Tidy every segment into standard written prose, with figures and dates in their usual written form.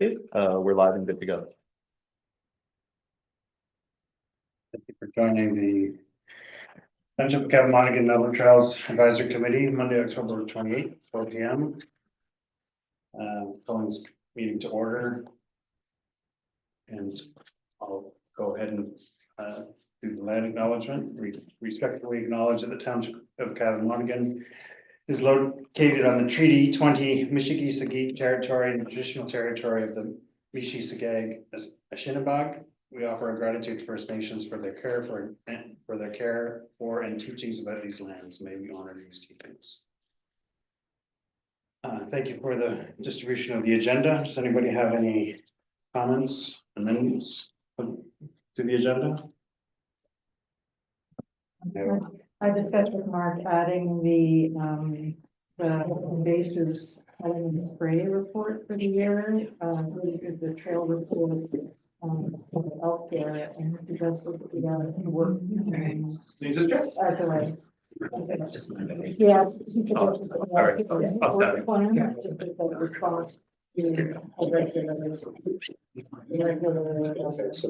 Okay, we're live and good to go. Thank you for joining the Township of Kevin Monaghan Millbrook Trails Advisory Committee, Monday, October 28th, 4 p.m. Calling this meeting to order. And I'll go ahead and do the land acknowledgement. We respectfully acknowledge that the Township of Kevin Monaghan is located on the Treaty 20 Michigansett territory and the traditional territory of the Michi-Sagag Ashinabag. We offer our gratitude to First Nations for their care for and teachings about these lands. May we honor these teachings. Thank you for the distribution of the agenda. Does anybody have any comments, amendments to the agenda? No. I discussed with Mark adding the invasives element spray report for the year, the trail report. Out there and the best way to do that and work. These are just. Either way. Yeah. So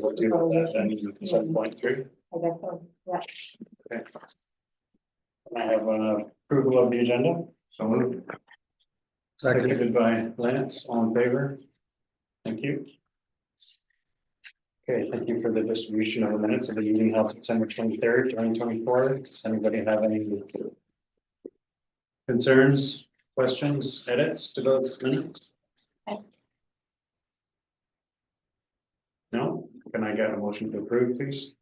we'll do that then, 7.3. I guess so, yeah. Okay. I have approval of the agenda. So moved. Seconded by Lance, all in favor? Thank you. Okay, thank you for the distribution of the minutes of the meeting held September 23rd, 2024. Does anybody have any concerns, questions, edits to those minutes? No? Can I get a motion to approve, please?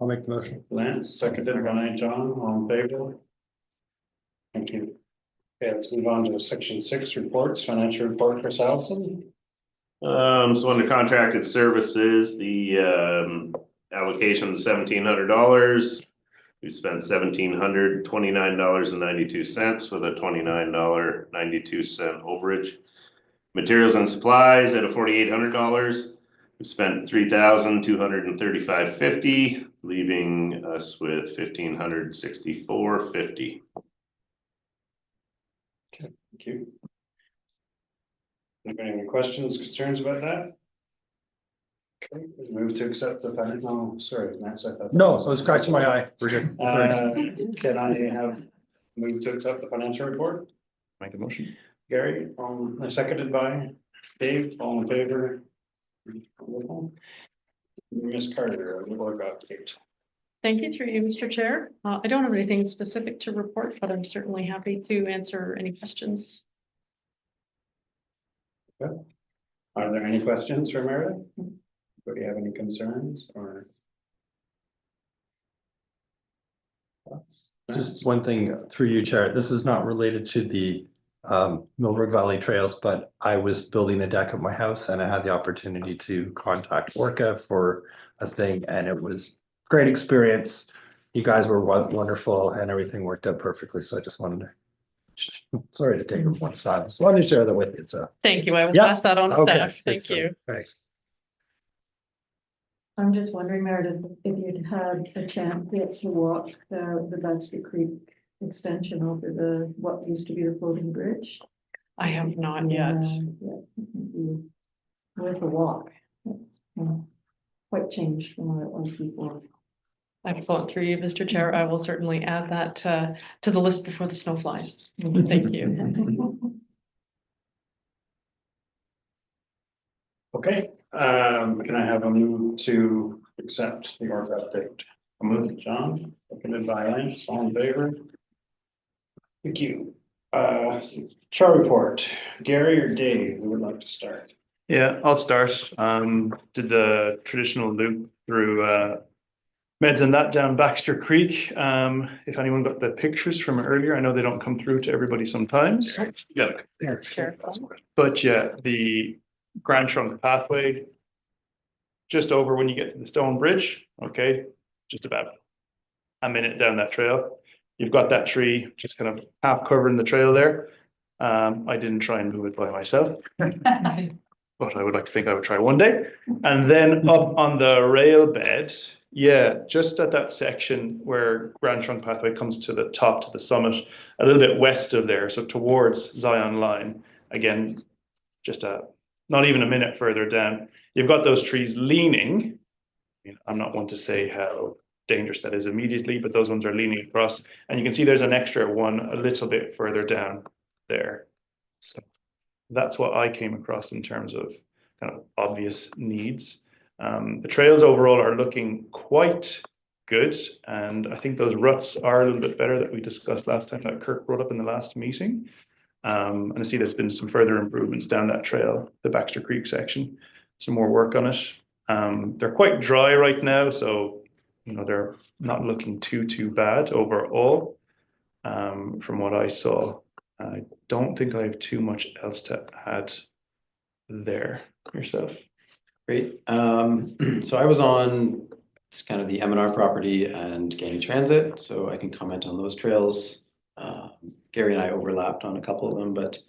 I'll make the motion. Lance, seconded by John, all in favor? Thank you. Okay, let's move on to section 6 reports, financial report for Allison. So under contracted services, the allocation is $1,700. We spent $1,729.92 with a $29.92 overage. Materials and supplies at a $4,800. We spent $3,235.50, leaving us with $1,564.50. Okay, thank you. Anybody have any questions, concerns about that? Okay, move to accept the financial. Oh, sorry, Max, I thought. No, I was scratching my eye. We're good. Can I have move to accept the financial report? Make the motion. Gary, seconded by Dave, all in favor? Ms. Carter, the board update. Thank you through you, Mr. Chair. I don't have anything specific to report, but I'm certainly happy to answer any questions. Okay. Are there any questions for Meredith? Do you have any concerns or? Just one thing through you, Chair. This is not related to the Millbrook Valley Trails, but I was building a deck at my house and I had the opportunity to contact Orca for a thing, and it was great experience. You guys were wonderful and everything worked out perfectly. So I just wanted to. Sorry to take up one time. Just wanted to share that with you. So Thank you. I will Yeah. pass that on to Okay. staff. Thank Good you. Thanks. I'm just wondering, Meredith, if you'd had a chance yet to walk the Baxter Creek extension over what used to be the floating bridge. I have not yet. Yeah, worth a walk. It's quite changed from what it was before. Excellent through you, Mr. Chair. I will certainly add that to the list before the snow flies. Thank you. Okay, can I have a move to accept the org update? A move, John, seconded by Lance, all in favor? Thank you. Chart report, Gary or Dave, who would like to start? Yeah, I'll start. Did the traditional loop through Meds and that down Baxter Creek. If anyone got the pictures from earlier, I know they don't come through to everybody sometimes. Yeah. Sure. But yeah, the Grand Trunk pathway, just over when you get to the stone bridge, okay, just about a minute down that trail. You've got that tree just kind of half covering the trail there. I didn't try and move it by myself, but I would like to think I would try one day. And then up on the rail bed, yeah, just at that section where Grand Trunk Pathway comes to the top, to the summit, a little bit west of there, so towards Zion Line. Again, just a not even a minute further down. You've got those trees leaning. I mean, I'm not one to say how dangerous that is immediately, but those ones are leaning across, and you can see there's an extra one a little bit further down there. So that's what I came across in terms of kind of obvious needs. The trails overall are looking quite good, and I think those ruts are a little bit better that we discussed last time that Kirk brought up in the last meeting. And I see there's been some further improvements down that trail, the Baxter Creek section, some more work on it. They're quite dry right now, so they're not looking too bad overall. From what I saw, I don't think I have too much else to add there. Yourself? Great. So I was on, it's kind of the M&R property and Gainey Transit, so I can comment on those trails. Gary and I overlapped on a couple of them, but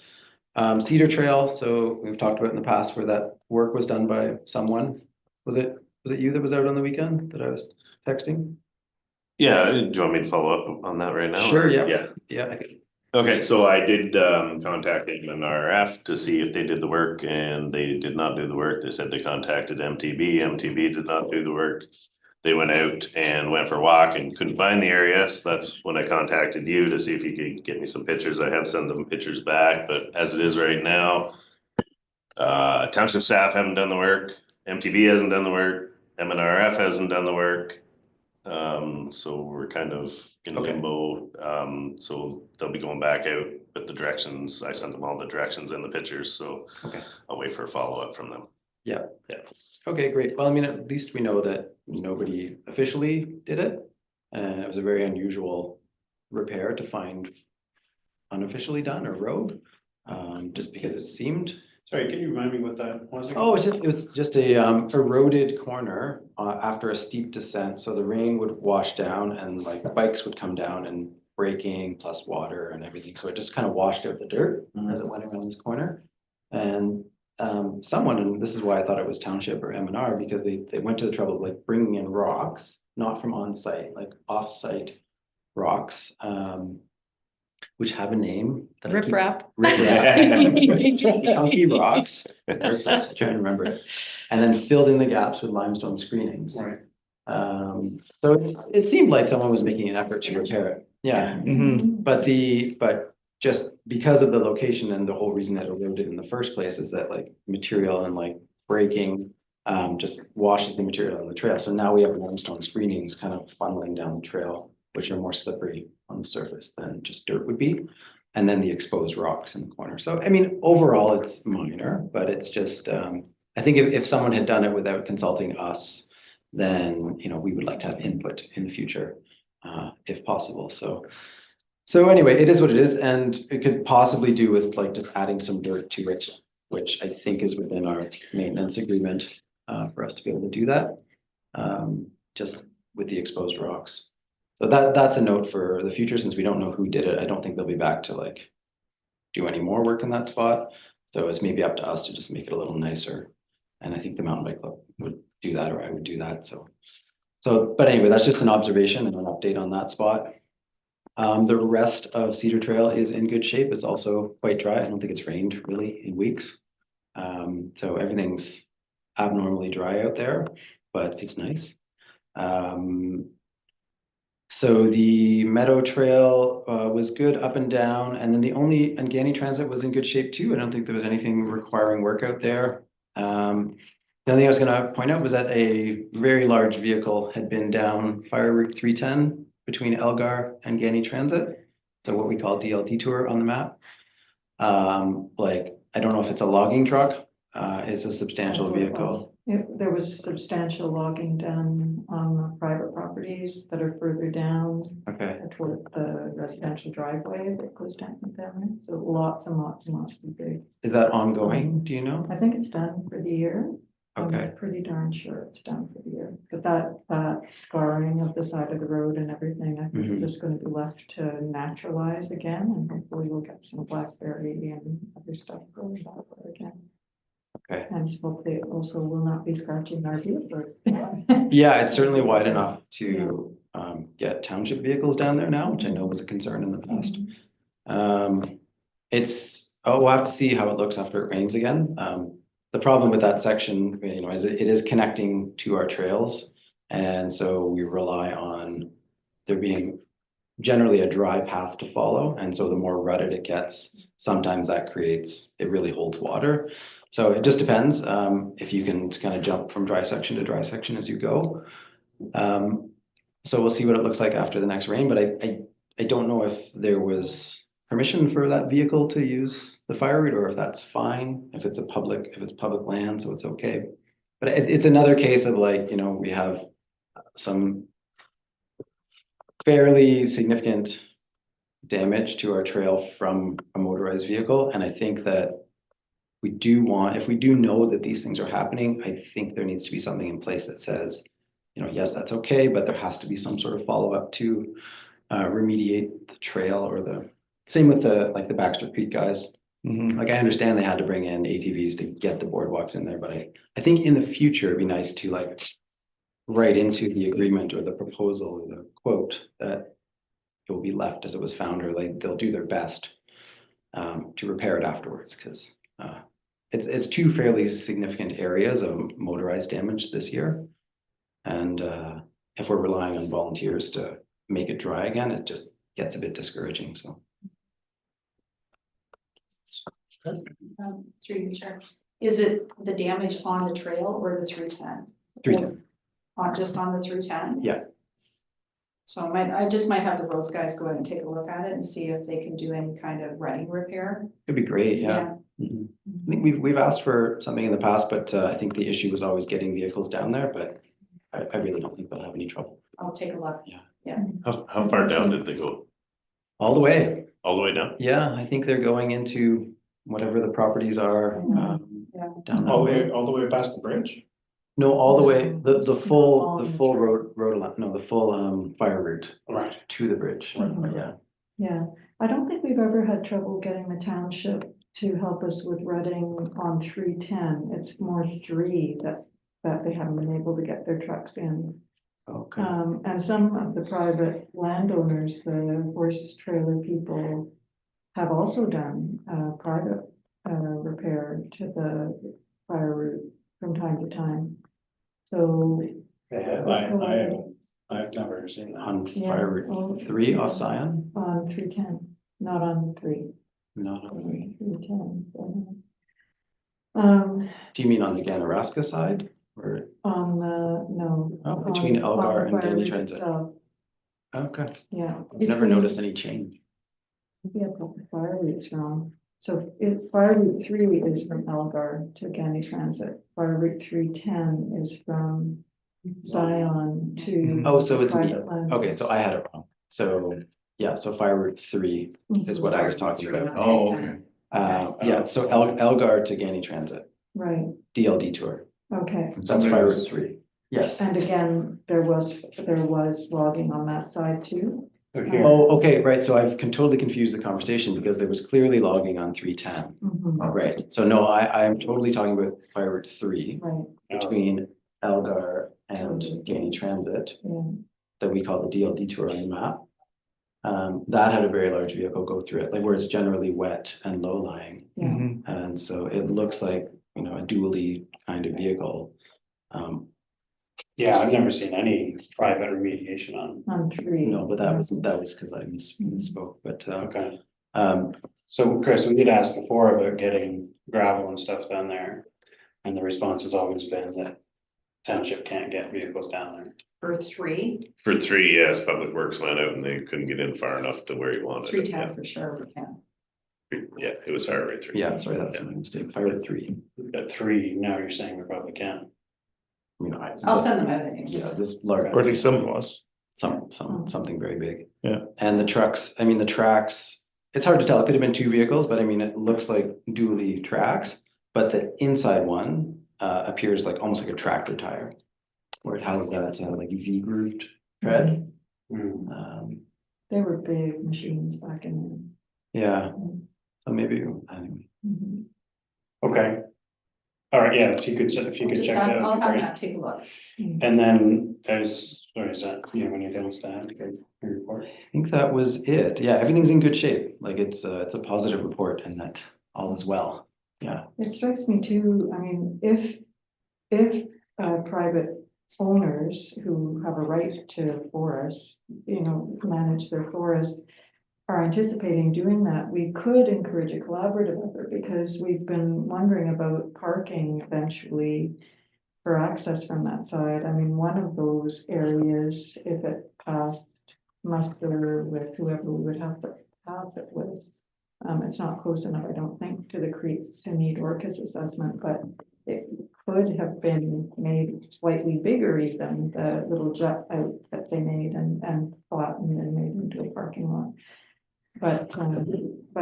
Cedar Trail, so we've talked about in the past where that work was done by someone. Was it you that was out on the weekend that I was texting? Yeah, do you want me to follow up on that right now? Sure, yeah. Yeah. Yeah. Okay, so I did contact MNRF to see if they did the work, and they did not do the work. They said they contacted MTB. MTB did not do the work. They went out and went for a walk and couldn't find the area. So that's when I contacted you to see if you could get me some pictures. I have sent them pictures back, but as it is right now, township staff haven't done the work. MTB hasn't done the work. MNRF hasn't done the work. So we're kind of in Okay. limbo. So they'll be going back out with the directions. I sent them all the directions and the pictures, so Okay. I'll wait for a follow-up from them. Yeah. Okay, great. Well, I mean, at least we know that nobody officially did it. And it was a very unusual repair to find unofficially done or rogue, just because it seemed. Sorry, can you remind me what that was? Oh, it was just a eroded corner after a steep descent. So the rain would wash down and like bikes would come down and braking plus water and everything. So it just kind of washed out the dirt as it went around this corner. And someone, and this is why I thought it was township or M&R, because they went to the trouble of like bringing in rocks, not from on site, like off-site rocks, which have a name. that I keep- Riprap. Riprap. Chunky rocks. I'm trying to remember it. And then filled in the gaps with limestone screenings. Right. So it seemed like someone was making an effort to repair it. Yeah. Mhm. But just because of the location and the whole reason that it eroded in the first place is that like material and like breaking just washes the material on the trail. So now we have limestone screenings kind of funneling down the trail, which are more slippery on the surface than just dirt would be. And then the exposed rocks in the corner. So, I mean, overall it's minor, but it's just, I think if someone had done it without consulting us, then, we would like to have input in the future, if possible. So anyway, it is what it is, and it could possibly do with like just adding some dirt to it, which I think is within our maintenance agreement, for us to be able to do that. Just with the exposed rocks. So that's a note for the future, since we don't know who did it. I don't think they'll be back to like do any more work in that spot. So it's maybe up to us to just make it a little nicer. And I think the mountain bike club would do that, or I would do that. But anyway, that's just an observation and an update on that spot. The rest of Cedar Trail is in good shape. It's also quite dry. I don't think it's rained really in weeks. So everything's abnormally dry out there, but it's nice. So the Meadow Trail was good up and down, and then and Gainey Transit was in good shape too. I don't think there was anything requiring work out there. The other thing I was going to point out was that a very large vehicle had been down Fire Route 310 between Elgar and Gainey Transit, so what we call DL Detour on the map. Like, I don't know if it's a logging truck. It's a substantial vehicle. There was substantial logging done on private properties that are further down Okay. toward the residential driveway that goes down there. So lots and lots and lots of big. Is that ongoing? Do you know? I think it's done for the year. Okay. I'm pretty darn sure it's done for the year. But that scarring of the side of the road and everything, I think Mhm. is just going to be left to naturalize again, and hopefully we'll get some blackberry and other stuff growing back there again. Okay. And hopefully it also will not be scratching our vehicles. Yeah, it's certainly wide enough to get township vehicles down there now, which I know was a concern in the past. We'll have to see how it looks after it rains again. the problem with that section, you know, is it is connecting to our trails. And so we rely on there being generally a dry path to follow. And so the more rutted it gets, sometimes that creates, it really holds water. So it just depends, if you can kind of jump from dry section to dry section as you go. So we'll see what it looks like after the next rain, but I don't know if there was permission for that vehicle to use the fire route, or if that's fine, if it's public land, so it's okay. But it's another case of like, you know, we have some fairly significant damage to our trail from a motorized vehicle, and I think that we do want, if we do know that these things are happening, I think there needs to be something in place that says, you know, yes, that's okay, but there has to be some sort of follow-up to remediate the trail, or the same with the like the Baxter Creek guys. Like I understand they had to bring in ATVs to get the boardwalks in there, but I think in the future it'd be nice to like write into the agreement or the proposal or the quote that it will be left as it was found, or like they'll do their best to repair it afterwards, because it's two fairly significant areas of motorized damage this year. And if we're relying on volunteers to make it dry again, it just gets a bit discouraging, so. Through you, Chair. Is it the damage on the trail or the 310? 310. Just on the 310? Yeah. So I just might have the roads guys go out and take a look at it and see if they can do any kind of running repair. It'd be great, yeah. Mhm. I think we've asked for something in the past, but I think the issue was always getting vehicles down there, but I really don't think they'll have any trouble. I'll take a look. How far down did they go? All the way. All the way down? Yeah, I think they're going into whatever the properties are Yeah. down that way. All the way past the bridge? No, all the way, the full On the full fire route Right. to the bridge. Right. Yeah. Yeah, I don't think we've ever had trouble getting the township to help us with rutting on 310. It's more 3 that they haven't been able to get their trucks in. Okay. And some of the private landowners, the horse trailer people, have also done private repair to the fire route from time to time. So Yeah, I've never seen that. On Yeah, fire route oh, 3 off Zion? on 310, not on 3. No. 310. Do you mean on the Ganaraska side or? On the, no. Oh, between on Elgar and Fire Danny Route Transit. itself, Okay. Yeah. I've never noticed any change. Maybe I've got the fire routes wrong. So if fire route 3 is from Elgar to Gandhi Transit, fire route 310 is from Zion to. Oh, so it's me. private land. Okay, so I had it wrong. So, yeah, so fire route 3 is what I was talking about. Oh, okay. Yeah, so Elgar to Gandhi Transit, Right, DL detour. okay. That's fire route 3. Yes. And again, there was logging on that side too. So here, Oh, okay, right. So I've totally confused the conversation because there was clearly logging on 310. Mhm, Right. So no, I'm totally talking about fire route 3 Right, between Elgar and Totally. Gandhi Transit yeah, that we call the DL detour on the map. That had a very large vehicle go through it, like where it's generally wet and low lying. yeah. And so it looks like, you know, a dually kind of vehicle. yeah, I've never seen any private remediation on. On 3. No, but that was because I misspoke, but, Okay, um, so Chris, we did ask before about getting gravel and stuff down there. And the response has always been that township can't get vehicles down there. For 3, For 3, yes, Public Works went out and they couldn't get in far enough to where he wanted it. 310 for sure we can. Yeah, it was hard right through. yeah, sorry, that's my mistake. Fire route 3. At 3, now you're saying we probably can. I mean, I'll send them out anyways. Yeah, this large. Or at least some of us. Something very big. Yeah. And the trucks, I mean, the tracks, it's hard to tell. It could have been 2 vehicles, but I mean, it looks like dually tracks. But the inside one appears like almost like a tractor tire, where it has that like V-grooved tread. They were big machines back in Yeah. So maybe anyway. then. Okay. All right, yeah, if you could Just check that I'll out. have that'd Matt take a look. And then sorry, is that, you have anything else to add to your report? I think that was it. Yeah, everything's in good shape. Like it's a positive report and that all is well. Yeah, It strikes me too, I mean, if private owners who have a right to forests, manage their forests, are anticipating doing that, we could encourage a collaborative effort, because we've been wondering about parking eventually for access from that side. I mean, one of those areas, if it passed muster with whoever we would have to pass it with, it's not close enough, I don't think, to the creek to need Orca's assessment, but it could have been made slightly bigger, even the little jut out that they made and flattened and made into a parking lot. But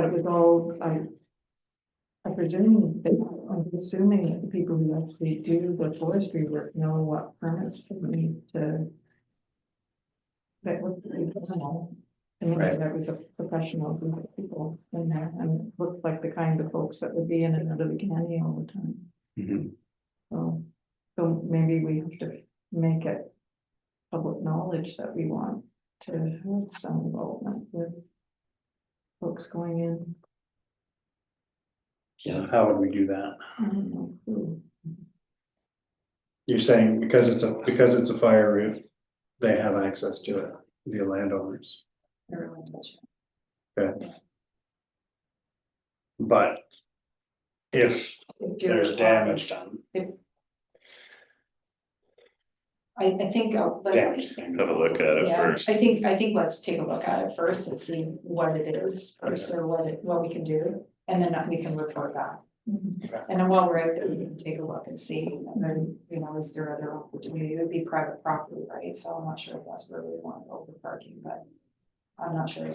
it was all, I presume, I'm assuming that the people who actually do the forestry work know what permits they need to. That was, I mean, Right. that was a professional group of people in there, and it looked like the kind of folks that would be in and out of the county all the time. Mhm. So maybe we have to make it public knowledge that we want to have some involvement with folks going in. Yeah. How would we do that? I don't know who. You're saying because it's a fire roof, they have access to it, the landowners. Everyone touch Okay. But if it. If you're, there's damage done, I think, damage. Have a look at it yeah, first. I think let's take a look at it first and see what it is first, or what we can do, and then we can report back. And then while we're out there, we can take a look and see, and then, is there other opportunity? It would be private property, right? So I'm not sure if that's where we want over parking, but I'm not sure.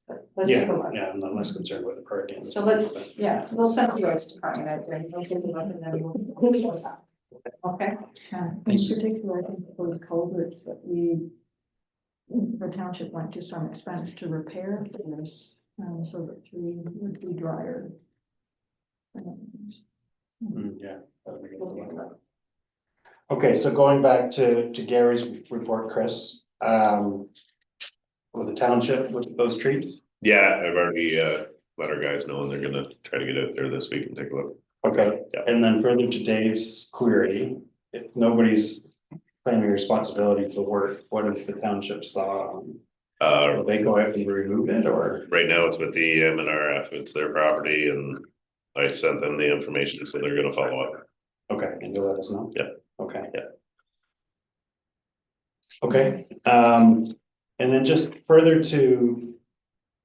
But let's take a look. Yeah, I'm not less concerned with the parking. So we'll send the roads department out there, and we'll take a look, and then we'll report back. Okay? In Thanks. particular, I think those culverts that the township went to some expense to repair for this, so that 3 would be drier. Yeah. that'd be good. Okay, so going back to Gary's report, Chris, with the township, with those trees. Yeah, I've already let our guys know, and they're gonna try to get out there this week and take a look. Okay, Yeah. and then further to Dave's query, if nobody's claiming responsibility for work, what is the township's thought on? Will they go out and remove it, or? Right now it's with the MNRF, it's their property, and I sent them the information, so they're gonna follow up. Okay, can you let us know? Yeah. Okay. Yeah. Okay, and then just further to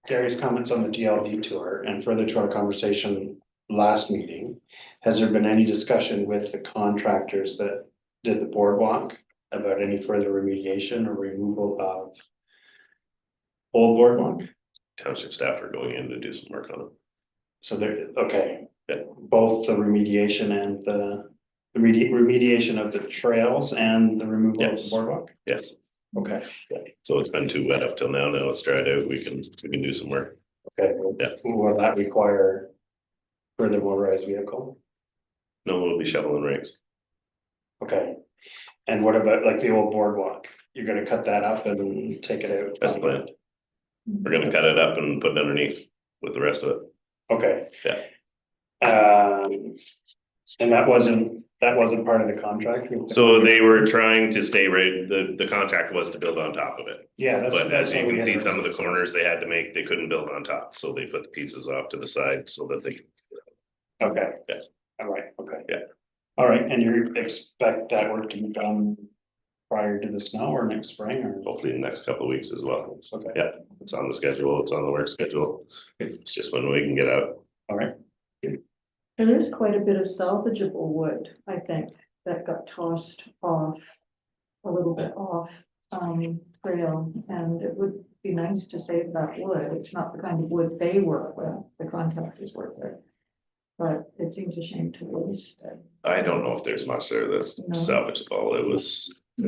Gary's comments on the DLD tour and further to our conversation last meeting, has there been any discussion with the contractors that did the boardwalk about any further remediation or removal of old boardwalk? Township staff are going in to do some work on it. So there, okay, Yeah. both the remediation and the remediation of the trails and the removal of the Yes. boardwalk? Yes, Okay, so it's been too wet up till now, now it's dried out, we can do some work. okay. Yeah. Will that require further motorized vehicle? No, we'll be shoveling rakes. Okay. And what about like the old boardwalk? You're gonna cut that up and take it out? That's the plan. We're gonna cut it up and put it underneath with the rest of it. Okay. Yeah. And that wasn't part of the contract? So they were trying to stay right, the contract was to build on top of it. Yeah, that's. But as you what we can had see, some of the corners they had to make, they couldn't build on top, so they put the pieces off to the side so that they. Okay. Yeah. All right, okay. Yeah. All right, and you expect that work to be done prior to the snow or next spring or? Hopefully in the next couple of weeks as well. Okay. Yeah, it's on the schedule, it's on the work schedule. It's just when we can get out. All right, There is quite a bit of salvageable wood, I think, that got tossed off, a little bit off, trail, and it would be nice to save that wood. It's not the kind of wood they work with, the contractors work with. But it seems a shame to waste it. I don't know if there's much there that's No. salvageable. It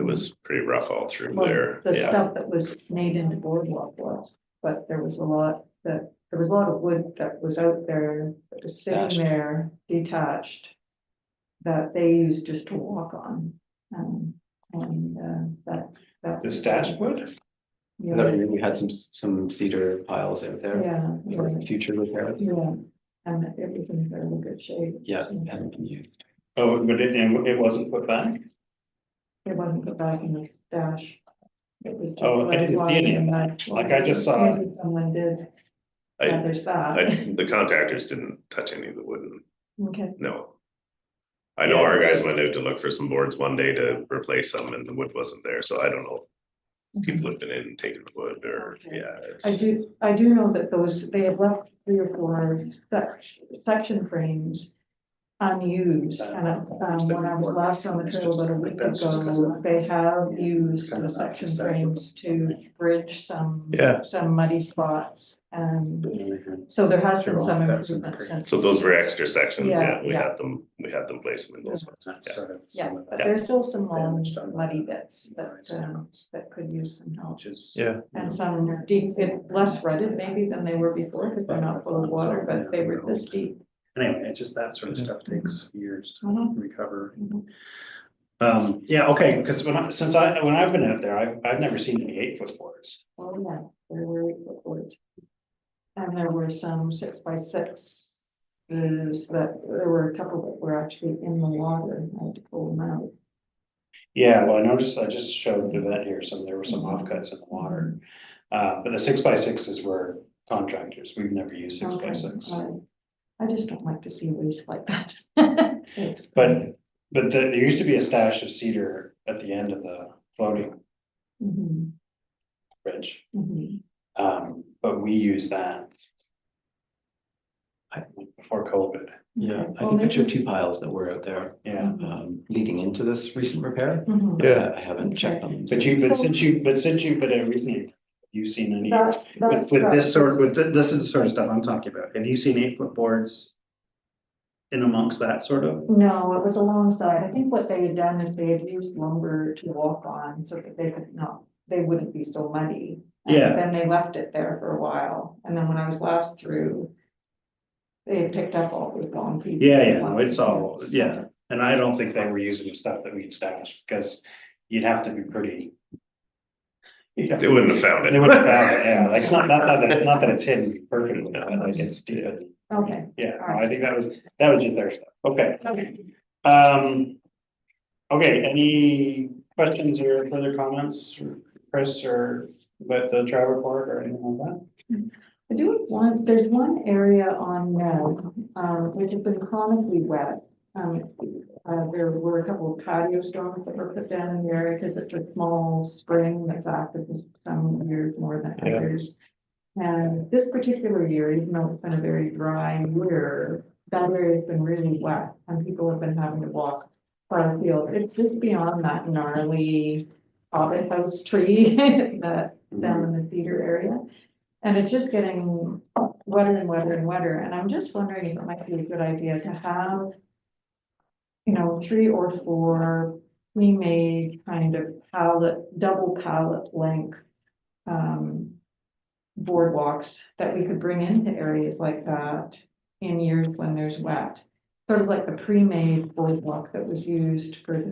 was pretty rough all through Well, there. the Yeah, stuff that was made into boardwalk was, but there was a lot of wood that was out there, that was sitting Stashed. there, detached, that they used just to walk on. That. the stash wood? Yeah, We had some cedar piles out there yeah, for yeah, future repairs. yeah. and it was in fairly good shape. Yeah, haven't been used. Oh, but it wasn't put back? It wasn't put back in the stash. It was just Oh, I didn't see any of that. Like, I just saw- Maybe someone did. Yeah, I, there's that. the contractors didn't touch any of the wood, Okay. no. I know our guys went out to look for some boards one day to replace them and the wood wasn't there, so I don't know. if People have been in and taken the wood or, Okay. yeah. it's- I do know that they have left 3 or 4 section frames unused. And when I was last on the trail about a week That's just 'cause ago, they have used kind the of not section just that. frames to bridge some Yeah. muddy spots. And so there has been some improvement since. So those were extra sections, Yeah, yeah, we yeah. had them place them in those ones, That's yeah. sort of Yeah, some of but that there's still some long damage done by muddy the bits that could use some help. Which is. Yeah. And some deep, less rutted maybe than they were before, because they're not full of water, but they were this deep. Anyway, it's just that sort of stuff takes years to Mhm. recover. Mhm. Yeah, okay, because when I've been out there, I've never seen any 8-foot boards. Oh, yeah, there were 8-foot boards. And there were some 6x6 that, there were a couple that were actually in the water, I had to pull them out. Yeah, well, I just showed the vet here, there were some offcuts in the water. But the 6x6s were contractors, we've never used 6x6. Okay, I just don't like to see waste like that. It's- But there used to be a stash of cedar at the end of the floating Mhm, bridge. mhm. But we used that before COVID, Yeah, Okay. I Well, can picture maybe- 2 piles that were out there, yeah. leading into this recent repair. Mhm. Yeah. I haven't checked on them. But since you've been there recently, you've seen any, That's with this right. sort, this is the sort of stuff I'm talking about. Have you seen 8-foot boards in amongst that sort of? No, it was alongside. I think what they had done is they had used lumber to walk on so that they wouldn't be so muddy. And Yeah. then they left it there for a while. And then when I was last through, they had picked up all those long pieces. Yeah, no, it's all, yeah. And I don't think they were using the stuff that we'd stashed because you'd have to be pretty. They wouldn't have found it. They wouldn't have found it, yeah. Like, it's not that it's hidden perfectly, but like it's deep. Okay. Yeah, All right. I think that was just their stuff. Okay. Okay. Okay, any questions or further comments, Chris, or about the travel report or anything like that? I do have there's one area on Ned, which has been chronically wet. There were a couple of patio storms that were put down in the area because it's a small spring that's active some years more than Yeah. others. And this particular year, even though it's been a very dry year, that area has been really wet and people have been having to walk far afield. It's just beyond that gnarly hobbit house tree that down in the cedar area. And it's just getting wetter and wetter and wetter. And I'm just wondering if it might be a good idea to have, 3 or 4 pre-made kind of double pallet length boardwalks that we could bring into areas like that in years when there's wet. Sort of like the pre-made boardwalk that was used for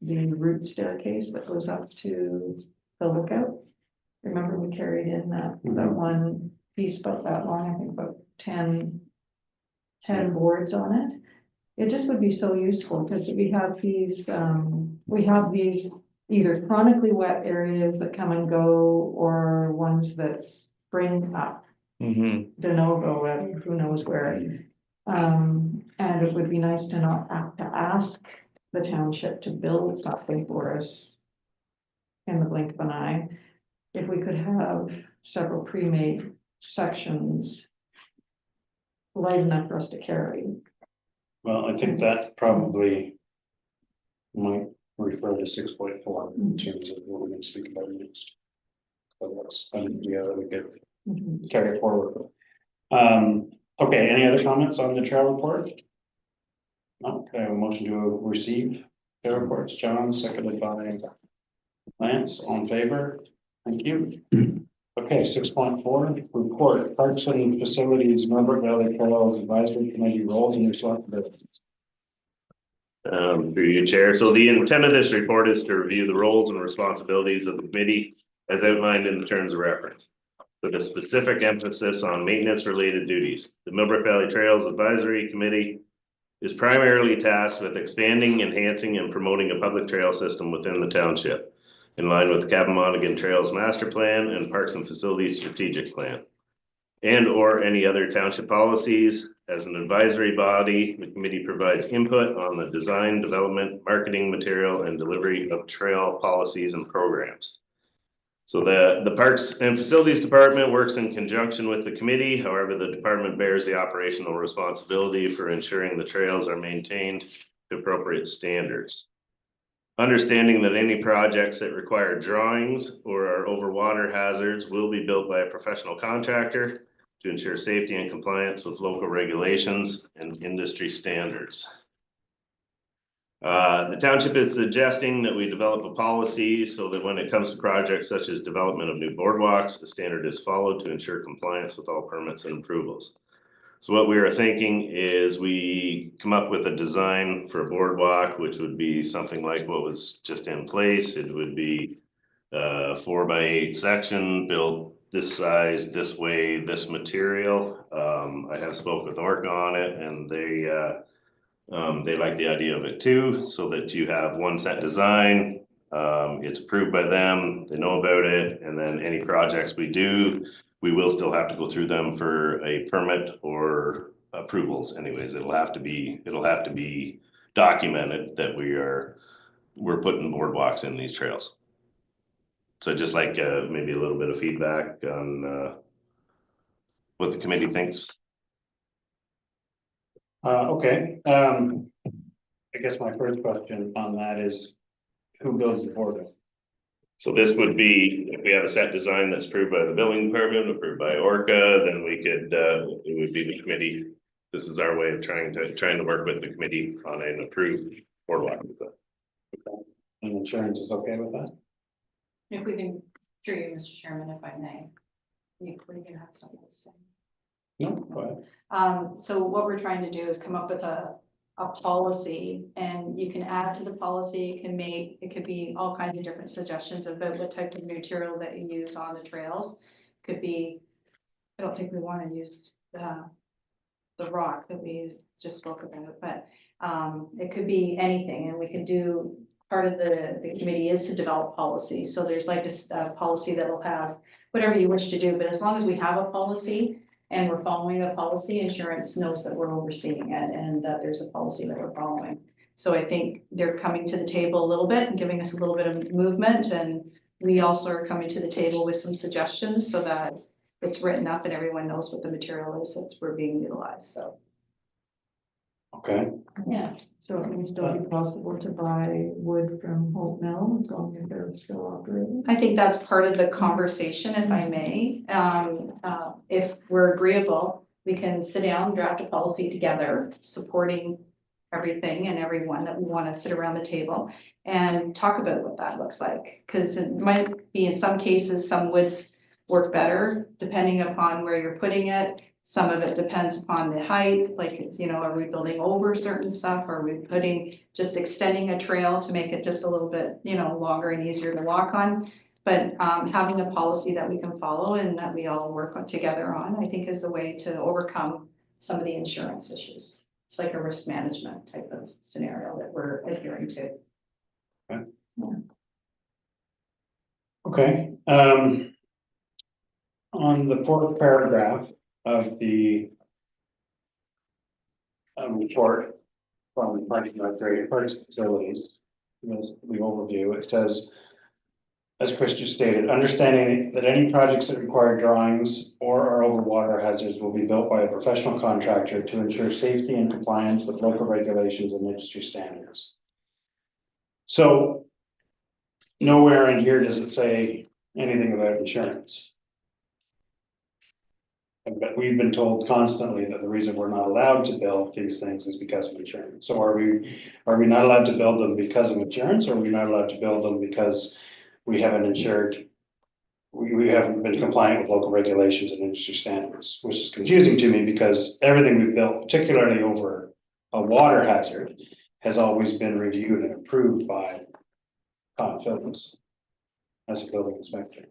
the root staircase that goes up to the lookout. Remember we carried in that one piece about that long, I think about 10 boards on it. It just would be so useful because we have these either chronically wet areas that come and go or ones that spring up de novo at who knows where. And it would be nice to not have to ask the township to build something for us in the blink of an eye. If we could have several pre-made sections light enough for us to carry. Well, I think that probably might refer to 6.4 in terms of what we're going to speak about next. So that's, we could Mhm. carry it forward. Okay, any other comments on the trail report? No, okay, a motion to receive the reports, John, seconded by Lance, all in favor? Thank you. Okay, 6.4, report, Parks and Facilities, Millbrook Valley Trails Advisory Committee roles and responsibilities. Through you, Chair. So the intent of this report is to review the roles and responsibilities of the committee as outlined in the terms of reference. with a specific emphasis on maintenance-related duties. The Millbrook Valley Trails Advisory Committee is primarily tasked with expanding, enhancing, and promoting a public trail system within the township, in line with the Cabot Trails Master Plan and Parks and Facilities Strategic Plan, and or any other township policies. As an advisory body, the committee provides input on the design, development, marketing, material, and delivery of trail policies and programs. So the Parks and Facilities Department works in conjunction with the committee. However, the department bears the operational responsibility for ensuring the trails are maintained to appropriate standards. Understanding that any projects that require drawings or are over water hazards will be built by a professional contractor to ensure safety and compliance with local regulations and industry standards. The township is suggesting that we develop a policy so that when it comes to projects such as development of new boardwalks, a standard is followed to ensure compliance with all permits and approvals. So what we are thinking is we come up with a design for a boardwalk, which would be something like what was just in place. It would be 4x8 section, built this size, this way, this material. I have spoke with Orca on it, and they like the idea of it too, so that you have one set design. It's approved by them, they know about it, and then any projects we do, we will still have to go through them for a permit or approvals anyways. It'll have to be documented that we're putting boardwalks in these trails. So just like maybe a little bit of feedback on what the committee thinks. Okay, I guess my first question on that is, who builds the boardwalk? So this would be, if we have a set design that's approved by the building department, approved by Orca, then we could, it would be the committee. This is our way of trying to work with the committee on an approved boardwalk. And insurance is okay with that? If we can, through you, Mr. Chairman, if I may. You can have something to say. No, go ahead. So what we're trying to do is come up with a policy, and you can add to the policy, it could be all kinds of different suggestions about what type of material that you use on the trails. Could be, I don't think we want to use the rock that we just spoke about, but it could be anything, and we could do, part of the committee is to develop policy. So there's like a policy that will have whatever you wish to do, but as long as we have a policy and we're following a policy, insurance knows that we're overseeing it and that there's a policy that we're following. So I think they're coming to the table a little bit and giving us a little bit of movement, and we also are coming to the table with some suggestions so that it's written up and everyone knows what the material is that's we're being utilized, so. Okay, Yeah. So it can still be possible to buy wood from Hope Mill as long as they're still operating. I think that's part of the conversation, if I may. If we're agreeable, we can sit down, draft a policy together, supporting everything and everyone that we want to sit around the table and talk about what that looks like. Because it might be in some cases, some woods work better depending upon where you're putting it. Some of it depends upon the height, like it's, are we building over certain stuff? Are we just extending a trail to make it just a little bit, longer and easier to walk on? But having a policy that we can follow and that we all work together on, I think is a way to overcome some of the insurance issues. It's like a risk management type of scenario that we're adhering to. okay. On the fourth paragraph of the report from Parks and Facilities, the overview, it says, as Chris just stated, understanding that any projects that require drawings or are over water hazards will be built by a professional contractor to ensure safety and compliance with local regulations and industry standards. So nowhere in here does it say anything about insurance. But we've been told constantly that the reason we're not allowed to build these things is because of insurance. So are we not allowed to build them because of insurance, or are we not allowed to build them because we haven't insured, we haven't been compliant with local regulations and industry standards, which is confusing to me because everything we've built, particularly over a water hazard, has always been reviewed and approved by Phillips as a building inspector.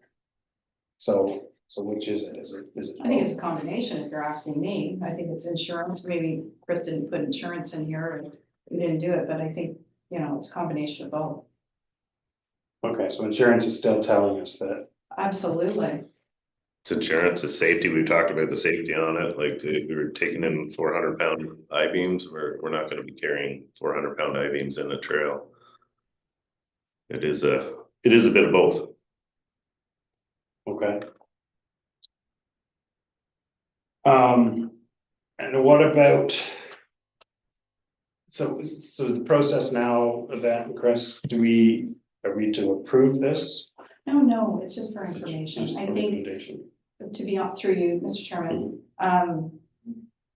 So So which is it? Is it? I think it's a combination, if you're asking me. I think it's insurance, maybe Chris didn't put insurance in here, and we didn't do it, but I think, it's a combination of both. Okay, so insurance is still telling us that, Absolutely. It's insurance, it's safety. We've talked about the safety on it, like if we were taking in 400-pound I-beams, we're not gonna be carrying 400-pound I-beams in the trail. It is a bit of both. okay. And what about? So is the process now of that, Chris, are we to approve this? No, it's just for information. Just I for think, recommendation. to be on through you, Mr. Chairman,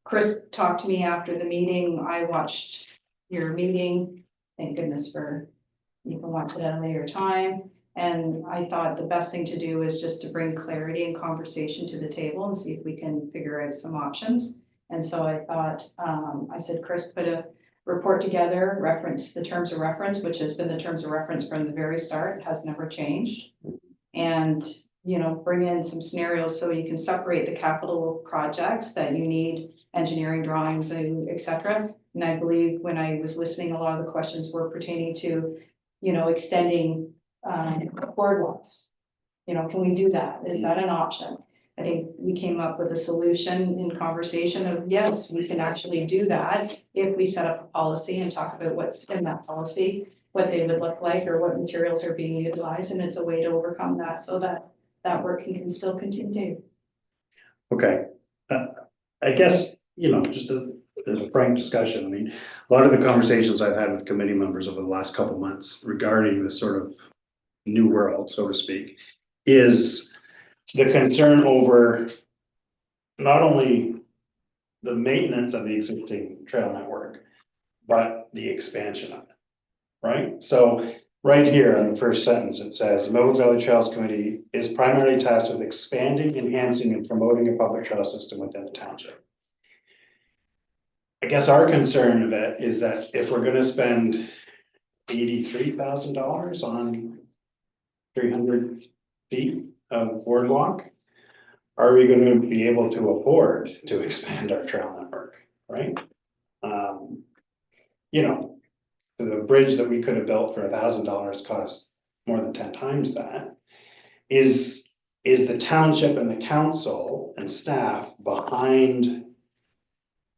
Chris talked to me after the meeting. I watched your meeting. Thank goodness you can watch it at a later time. And I thought the best thing to do is just to bring clarity and conversation to the table and see if we can figure out some options. And so I thought, I said, Chris, put a report together, reference the terms of reference, which has been the terms of reference from the very start, has never changed. And, bring in some scenarios so you can separate the capital projects that you need, engineering drawings and et cetera. And I believe when I was listening, a lot of the questions were pertaining to, extending boardwalks. Can we do that? Is that an option? I think we came up with a solution in conversation of, yes, we can actually do that if we set up a policy and talk about what's in that policy, what they would look like, or what materials are being utilized, and it's a way to overcome that so that work can still continue. Okay, I guess, just as a frank discussion, I mean, a lot of the conversations I've had with committee members over the last couple of months regarding this sort of new world, so to speak, is the concern over not only the maintenance of the existing trail network, but the expansion of it, right? So right here in the first sentence, it says, the Millbrook Valley Trails Committee is primarily tasked with expanding, enhancing, and promoting a public trail system within the township. I guess our concern of it is that if we're gonna spend $83,000 on 300 feet of boardwalk, are we gonna be able to afford to expand our trail network, right? The bridge that we could have built for $1,000 cost more than 10 times that. Is the township and the council and staff behind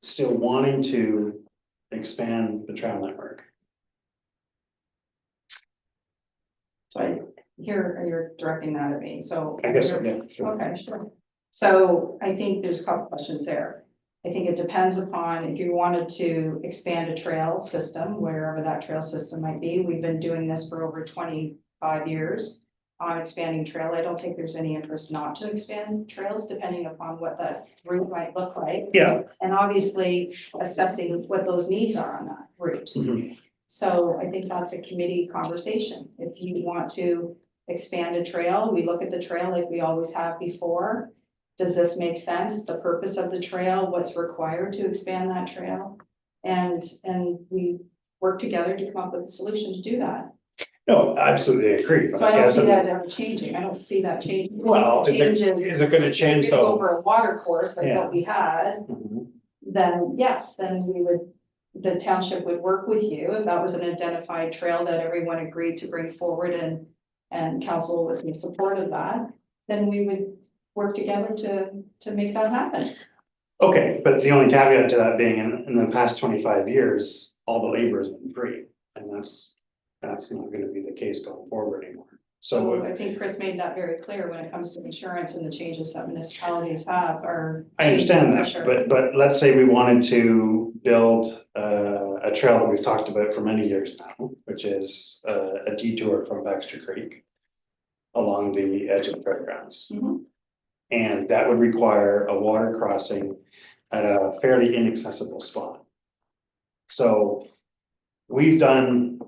still wanting to expand the trail network? So you're directing that at me, so. I guess, so, yeah, sure. Okay, sure. So I think there's a couple questions there. I think it depends upon if you wanted to expand a trail system, wherever that trail system might be. We've been doing this for over 25 years on expanding trail. I don't think there's any interest not to expand trails, depending upon what that route might look like. Yeah. And obviously assessing what those needs are on that route. Mhm. So I think that's a committee conversation. If you want to expand a trail, we look at the trail like we always have before. Does this make sense? The purpose of the trail, what's required to expand that trail? And we work together to come up with a solution to do that. No, I absolutely agree. But So I don't guess see I'm- that ever changing. I don't see that changing. Well, Changes. is it gonna change If you go though? over a water course like Yeah. what we had, Mhm. then yes, then the township would work with you if that was an identified trail that everyone agreed to bring forward and council was in support of that, then we would work together to make that happen. Okay, but the only caveat to that being in the past 25 years, all the labor has been free. And that's not gonna be the case going forward anymore. So So I think Chris made that very clear when it comes to insurance and the changes that municipalities have are. I understand For that, sure. but let's say we wanted to build a trail that we've talked about for many years now, which is a detour from Baxter Creek along the edge of the fairgrounds. Mhm. And that would require a water crossing at a fairly inaccessible spot. So we've done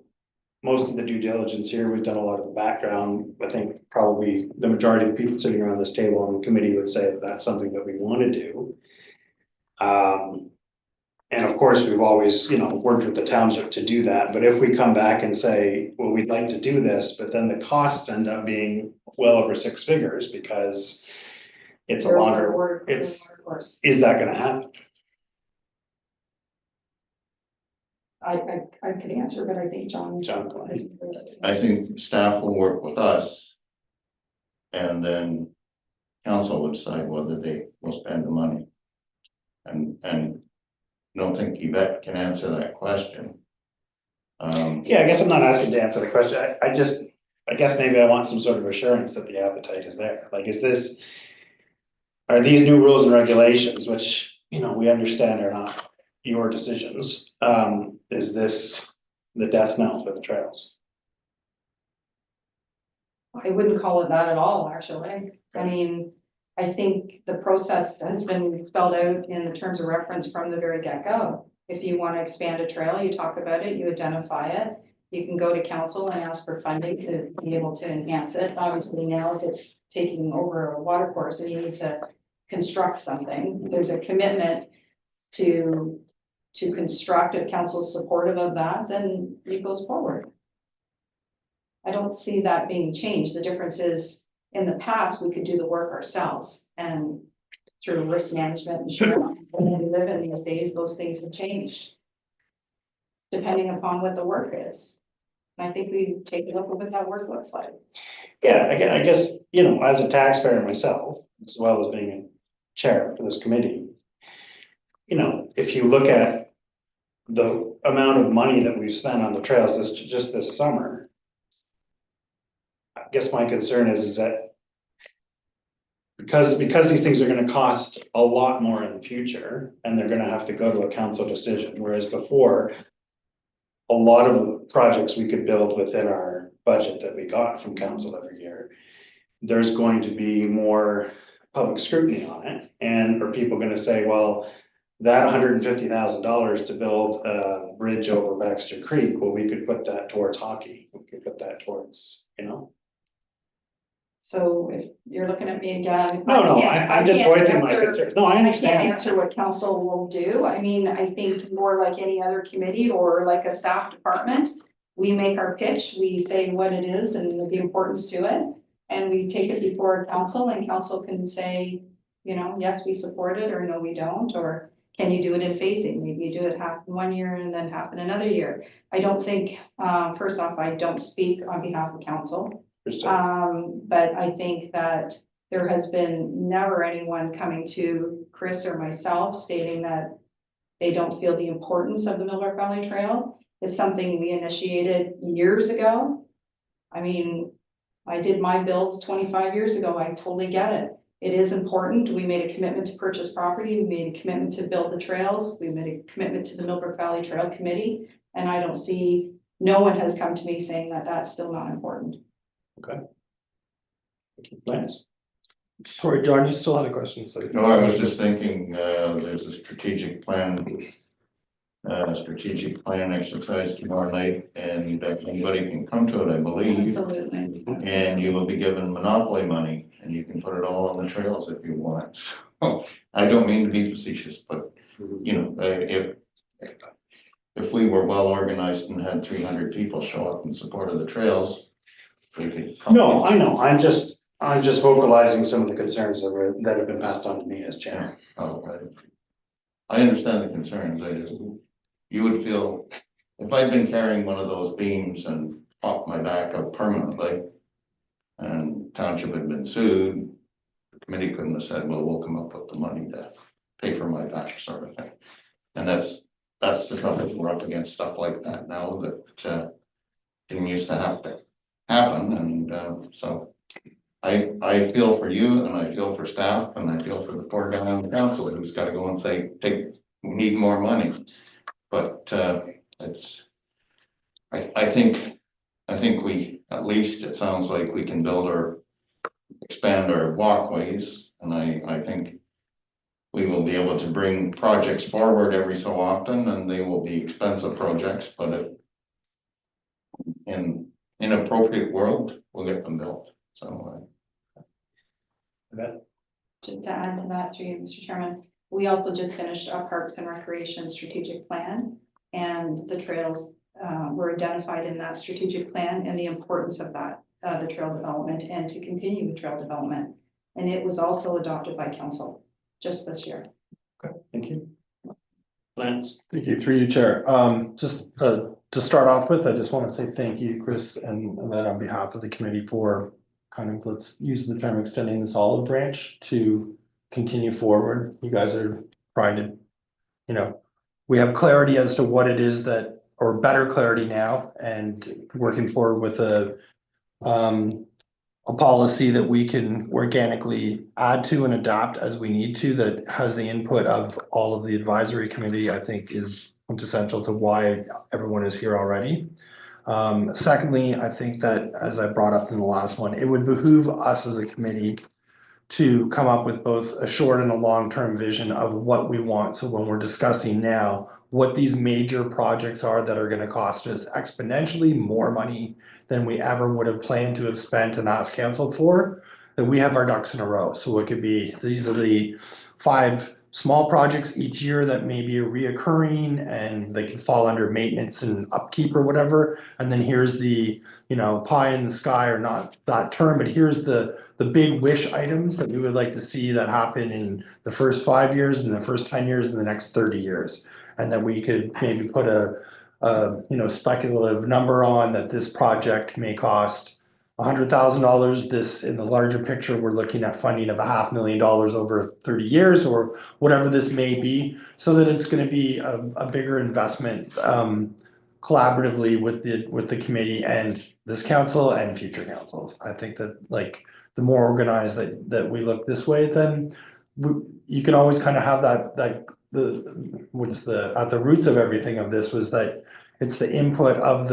most of the due diligence here. We've done a lot of the background. I think probably the majority of the people sitting around this table on the committee would say that that's something that we want to do. And of course, we've always, worked with the township to do that. But if we come back and say, well, we'd like to do this, but then the costs end up being well over six figures because it's a They're longer, awarded for the it's, water course. is that gonna happen? I could answer, but I think John. John, go ahead. I think staff will work with us. And then council will decide whether they will spend the money. And I don't think Yvette can answer that question. Yeah, I guess I'm not asking to answer the question. I guess maybe I want some sort of assurance that the appetite is there. Like, are these new rules and regulations, which, you know, we understand are not your decisions, is this the death knell for the trails? I wouldn't call it that at all, actually. I mean, I think the process has been spelled out in the terms of reference from the very get-go. If you want to expand a trail, you talk about it, you identify it. You can go to council and ask for funding to be able to enhance it. Obviously now if it's taking over a water course and you need to construct something, there's a commitment to construct. If council's supportive of that, then it goes forward. I don't see that being changed. The difference is, in the past, we could do the work ourselves and through risk management insurance. When we live in these days, those things have changed. Depending upon what the work is. And I think we take a look at what that work looks like. Yeah, I guess, you know, as a taxpayer myself, as well as being a chair for this committee, you know, if you look at the amount of money that we've spent on the trails just this summer, I guess my concern is that because these things are gonna cost a lot more in the future, and they're gonna have to go to a council decision, whereas before, a lot of the projects we could build within our budget that we got from council every year, there's going to be more public scrutiny on it, and are people gonna say, well, that $150,000 to build a bridge over Baxter Creek, well, we could put that towards hockey, we could put that towards, you know? So if you're looking at me again. No, I'm just voicing my answer- concern. No, I I can't understand. answer what council will do. I mean, I think more like any other committee or like a staff department. We make our pitch, we say what it is and the importance to it. And we take it before council and council can say, you know, yes, we support it, or no, we don't, or can you do it in phasing? Maybe you do it half in 1 year and then half in another year. I don't think, first off, I don't speak on behalf of council. But I think that there has been never anyone coming to Chris or myself stating that they don't feel the importance of the Millbrook Valley Trail. It's something we initiated years ago. I mean, I did my builds 25 years ago. I totally get it. It is important. We made a commitment to purchase property. We made a commitment to build the trails. We made a commitment to the Millbrook Valley Trail Committee. And I don't see, no one has come to me saying that that's still not important. Okay. Lance? Sorry, John, you still had a question, so. No, I was just thinking, there's a strategic plan exercise tomorrow night, and anybody can come to it, I believe. Absolutely. And you will be given monopoly money, and you can put it all on the trails if you want. So, I don't mean to be facetious, but, you know, if we were well organized and had 300 people show up in support of the trails, we could. No, I know. I'm just vocalizing some of the concerns that have been passed on to me as chair. Oh, right. I understand the concerns. You would feel, if I'd been carrying one of those beams and popped my back up permanently, and township had been sued, the committee couldn't have said, well, we'll come up with the money to pay for my back, sort of thing. And that's the trouble. We're up against stuff like that now that didn't used to have to happen, and so I feel for you, and I feel for staff, and I feel for the poor guy on the council who's got to go and say, we need more money. But I think we, at least it sounds like we can expand our walkways, and I think we will be able to bring projects forward every so often, and they will be expensive projects, but in appropriate world, we'll get them built. So. Just to add to that through you, Mr. Chairman, we also just finished our Parks and Recreation strategic plan, and the trails were identified in that strategic plan and the importance of that, the trail development, and to continue the trail development. And it was also adopted by council just this year. Thank you. Lance? Thank you, through you, Chair. Just to start off with, I just want to say thank you, Chris, and then on behalf of the committee for kind of, let's use the term extending this olive branch to continue forward. You guys are trying to, we have clarity as to what it is that, or better clarity now, and working forward with a policy that we can organically add to and adapt as we need to, that has the input of all of the advisory committee, I think is quintessential to why everyone is here already. Secondly, I think that, as I brought up in the last one, it would behoove us as a committee to come up with both a short and a long-term vision of what we want. So when we're discussing now what these major projects are that are going to cost us exponentially more money than we ever would have planned to have spent and asked council for, that we have our ducks in a row. So it could be, these are the 5 small projects each year that may be reoccurring and they can fall under maintenance and upkeep or whatever. And then here's the, pie in the sky, or not that term, but here's the big wish items that we would like to see that happen in the first 5 years and the first 10 years and the next 30 years. And that we could maybe put a speculative number on that this project may cost $100,000. This, in the larger picture, we're looking at funding of $500,000 over 30 years or whatever this may be, so that it's going to be a bigger investment collaboratively with the committee and this council and future councils. I think that, like, the more organized that we look this way, then you can always kind of have that at the roots of everything of this was that it's the input of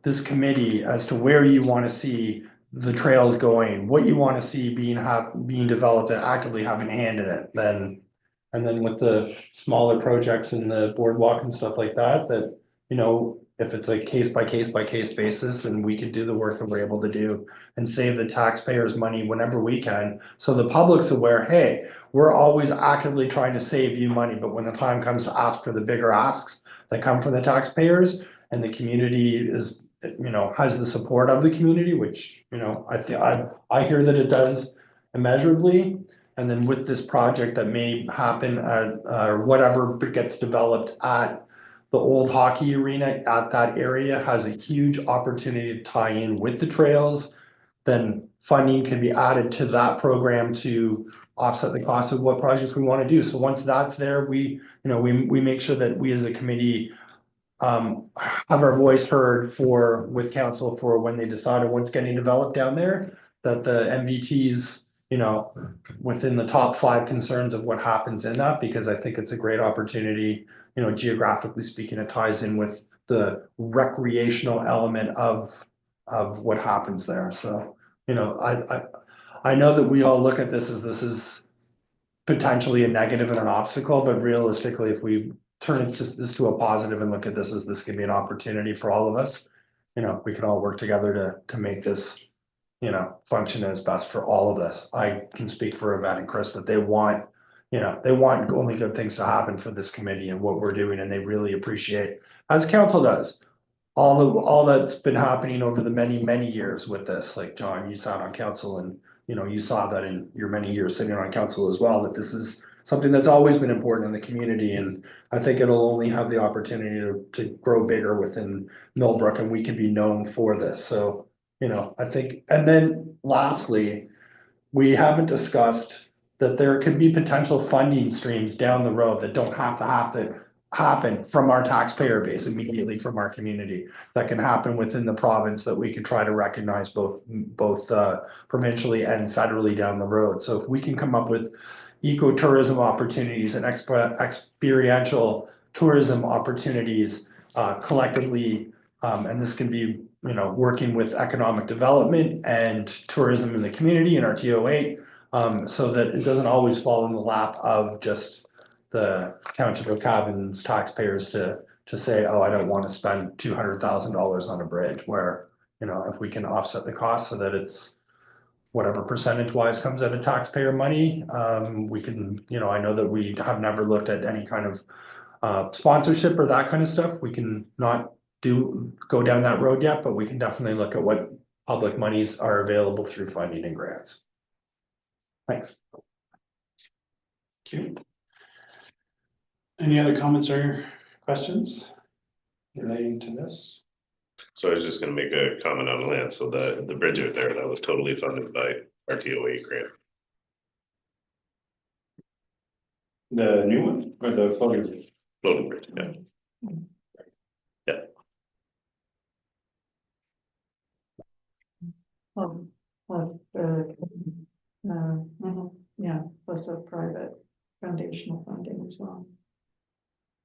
this committee as to where you want to see the trails going, what you want to see being developed and actively having a hand in it. And then with the smaller projects and the boardwalk and stuff like that, if it's a case by case basis, then we can do the work that we're able to do and save the taxpayers money whenever we can. So the public's aware, hey, we're always actively trying to save you money, but when the time comes to ask for the bigger asks that come from the taxpayers, and the community is, has the support of the community, which, I hear that it does immeasurably. And then with this project that may happen or whatever gets developed at the old hockey arena at that area has a huge opportunity to tie in with the trails, then funding can be added to that program to offset the cost of what projects we want to do. So once that's there, we make sure that we as a committee have our voice heard with council for when they decide on what's getting developed down there, that the MVTs, within the top 5 concerns of what happens in that, because I think it's a great opportunity, geographically speaking, it ties in with the recreational element of what happens there. So, I know that we all look at this is potentially a negative and an obstacle, but realistically, if we turn this to a positive and look at this as this can be an opportunity for all of us, we can all work together to make this, function as best for all of us. I can speak for Yvette and Chris that they want only good things to happen for this committee and what we're doing, and they really appreciate, as council does, all that's been happening over the many years with this. Like, John, you sat on council and you saw that in your many years sitting on council as well, that this is something that's always been important in the community, and I think it'll only have the opportunity to grow bigger within Millbrook, and we can be known for this. So, I think, and then lastly, we haven't discussed that there could be potential funding streams down the road that don't have to happen from our taxpayer base immediately from our community, that can happen within the province, that we could try to recognize both provincially and federally down the road. So if we can come up with ecotourism opportunities and experiential tourism opportunities collectively, and this can be working with economic development and tourism in the community in our TO8, so that it doesn't always fall in the lap of just the Township of Cabin's taxpayers to say, oh, I don't want to spend $200,000 on a bridge, where, if we can offset the cost so that it's whatever percentage wise comes out of taxpayer money, we can, I know that we have never looked at any kind of sponsorship or that kind of stuff. We can not go down that road yet, but we can definitely look at what public monies are available through funding and grants. Thanks. Thank you. Any other comments or questions relating to this? So I was just gonna make a comment on the land, so the bridge out there, that was totally funded by our TOA grant. The new one or the floating? Floating bridge, yeah. Yeah, plus a private foundational funding as well.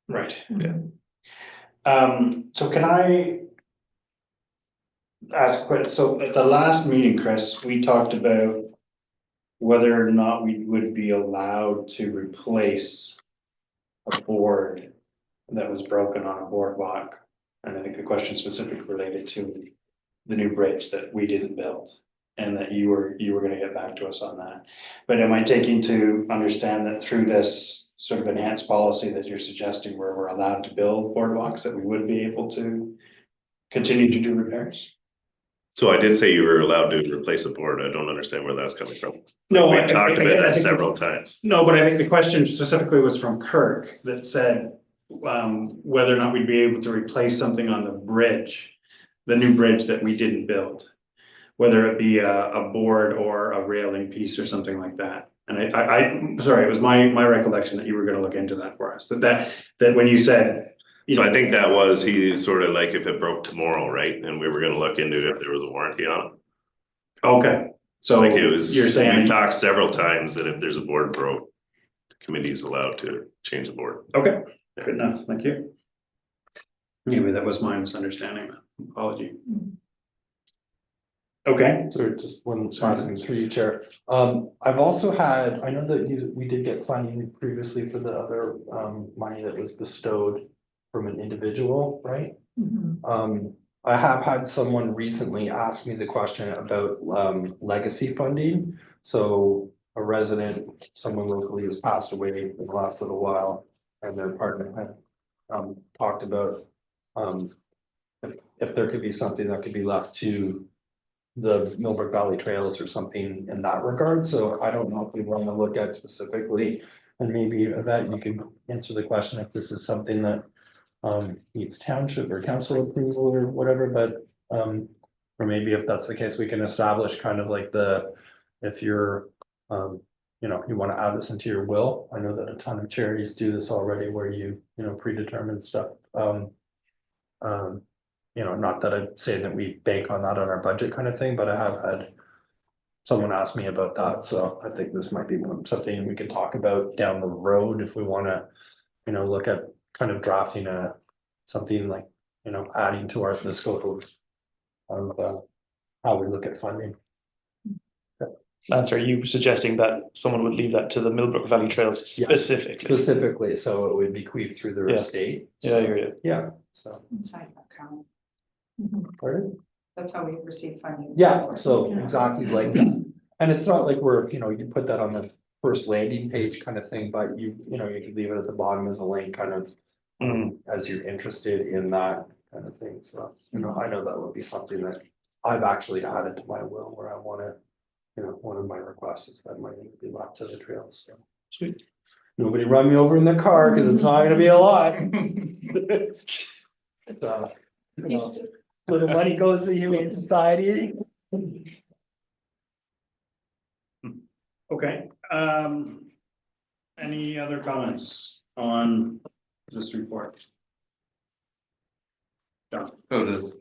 Right. Yeah. So can I ask a question? So at the last meeting, Chris, we talked about whether or not we would be allowed to replace a board that was broken on a boardwalk. And I think the question specifically related to the new bridge that we didn't build. And that you were gonna get back to us on that. But am I taking to understand that through this sort of enhanced policy that you're suggesting where we're allowed to build boardwalks, that we would be able to continue to do repairs? So I did say you were allowed to replace a board. I don't understand where that's coming from. No, We've talked about I that think- several times. No, but I think the question specifically was from Kirk that said, whether or not we'd be able to replace something on the bridge, the new bridge that we didn't build. Whether it be a board or a railing piece or something like that. And I'm sorry, it was my recollection that you were gonna look into that for us, that when you said. you So know, I think that was, he sort of like if it broke tomorrow, right? And we were gonna look into if there was a warranty on it. Okay, so Like it was, you're we've saying, talked several times that if there's a board broke, the committee's allowed to change the board. okay, good enough, thank you. Maybe that was my misunderstanding, apology. Okay, So just one last thing through you, Chair. I've also had, I know that we did get funding previously for the other, money that was bestowed from an individual, right? I have had someone recently ask me the question about, legacy funding. So a resident, someone locally has passed away in the last little while, and their partner had, talked about, if there could be something that could be left to the Millbrook Valley Trails or something in that regard. So I don't know if we want to look at specifically, and maybe Yvette, you could answer the question if this is something that needs township or council approval or whatever, but or maybe if that's the case, we can establish kind of like if you're you know, you want to add this into your will. I know that a ton of charities do this already where you know, predetermine stuff. You know, not that I'm saying that we bank on that on our budget kind of thing, but I have had someone ask me about that, so I think this might be something we can talk about down the road if we want to, you know, look at kind of drafting something like, you know, adding to the scope of how we look at funding. Lance, are you suggesting that someone would leave that to the Millbrook Valley Trails Yeah. specifically? Specifically, so it would bequeath through their Yeah. estate. Yeah, I hear you. Yeah, so. Inside account. Pardon? That's how we receive funding. Yeah, so exactly like that. And it's not like we're, you know, you put that on the first landing page kind of thing, but you know, you could leave it at the bottom as a link kind of. As you're interested in that kind of thing, so, you know, I know that would be something that I've actually added to my will where I wanna. You know, one of my requests is that money would be left to the trails, so. Sweet. Nobody run me over in the car, cause it's not gonna be a lot. So, you know, little money goes to the Humane Society. okay, any other comments on this report? Done. So does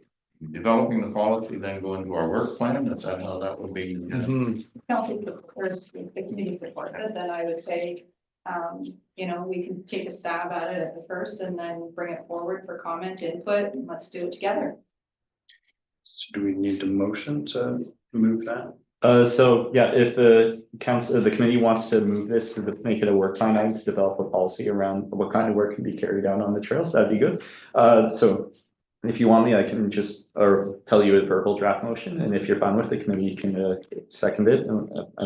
developing the policy then go into our work plan? Is that how that would be? Council supports, if the committee supports it, then I would say, you know, we can take a stab at it at the first and then bring it forward for comment, input, and let's do it together. So do we need the motion to move that? So yeah, if the council, the committee wants to move this to make it a work plan item to develop a policy around what kind of work can be carried out on the trails, that'd be good. So if you want me, I can just, or tell you a verbal draft motion, and if you're fine with the committee, you can second it.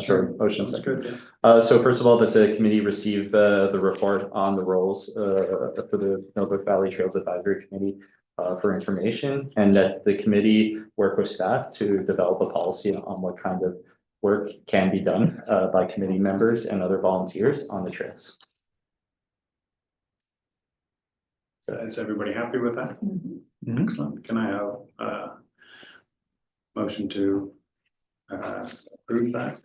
Sure. Motion That's second. good, yeah. So first of all, that the committee receive the report on the roles for the Millbrook Valley Trails Advisory Committee for information, and that the committee work with staff to develop a policy on what kind of work can be done by committee members and other volunteers on the trails. So is everybody happy with that? Excellent. Can I have motion to approve that?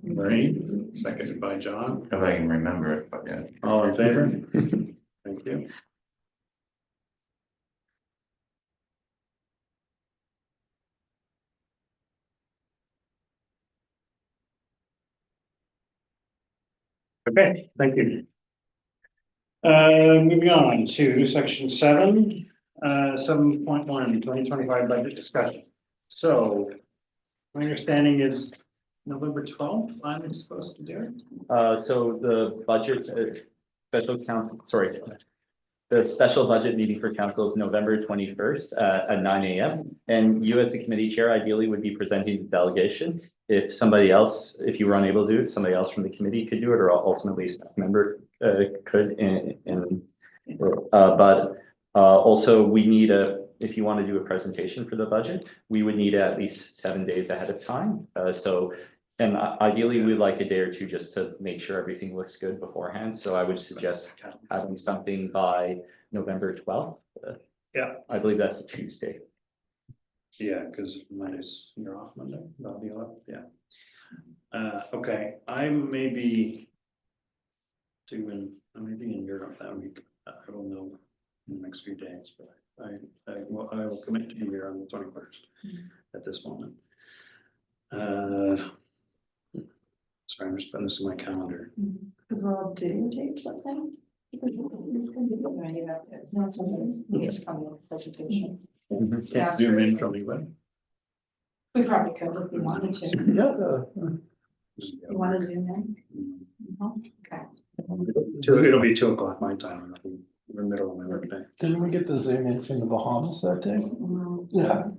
Marie, seconded by John. If I can remember it, but yeah. All in favor? Thank you. Okay, thank you. Moving on to section 7.1, 2025 budget discussion. So my understanding is November 12th, I'm supposed to do it. So the budget, special council, sorry. The special budget meeting for council is November 21st at 9 a.m. And you as the committee chair ideally would be presenting the delegation. If somebody else, if you were unable to do it, somebody else from the committee could do it, or ultimately a staff member could. Also we need if you want to do a presentation for the budget, we would need at least 7 days ahead of time. And ideally, we'd like a day or two just to make sure everything looks good beforehand. So I would suggest having something by November 12th. Yeah. I believe that's a Tuesday. Yeah, because you're off Monday, that'll be 11th, yeah. Okay, I may be in Europe that week. I will know in the next few days, but I will commit to be here on the 21st at this moment. Sorry, I'm just putting this in my calendar. Well, do you take something? It's not something, it's coming with presentation. Can't zoom in from anybody. We probably could if we wanted to. You want to zoom in? Okay. It'll be 2:00 my time. We're in the middle of my work day. Didn't we get the Zoom in from the Bahamas that day? Yeah.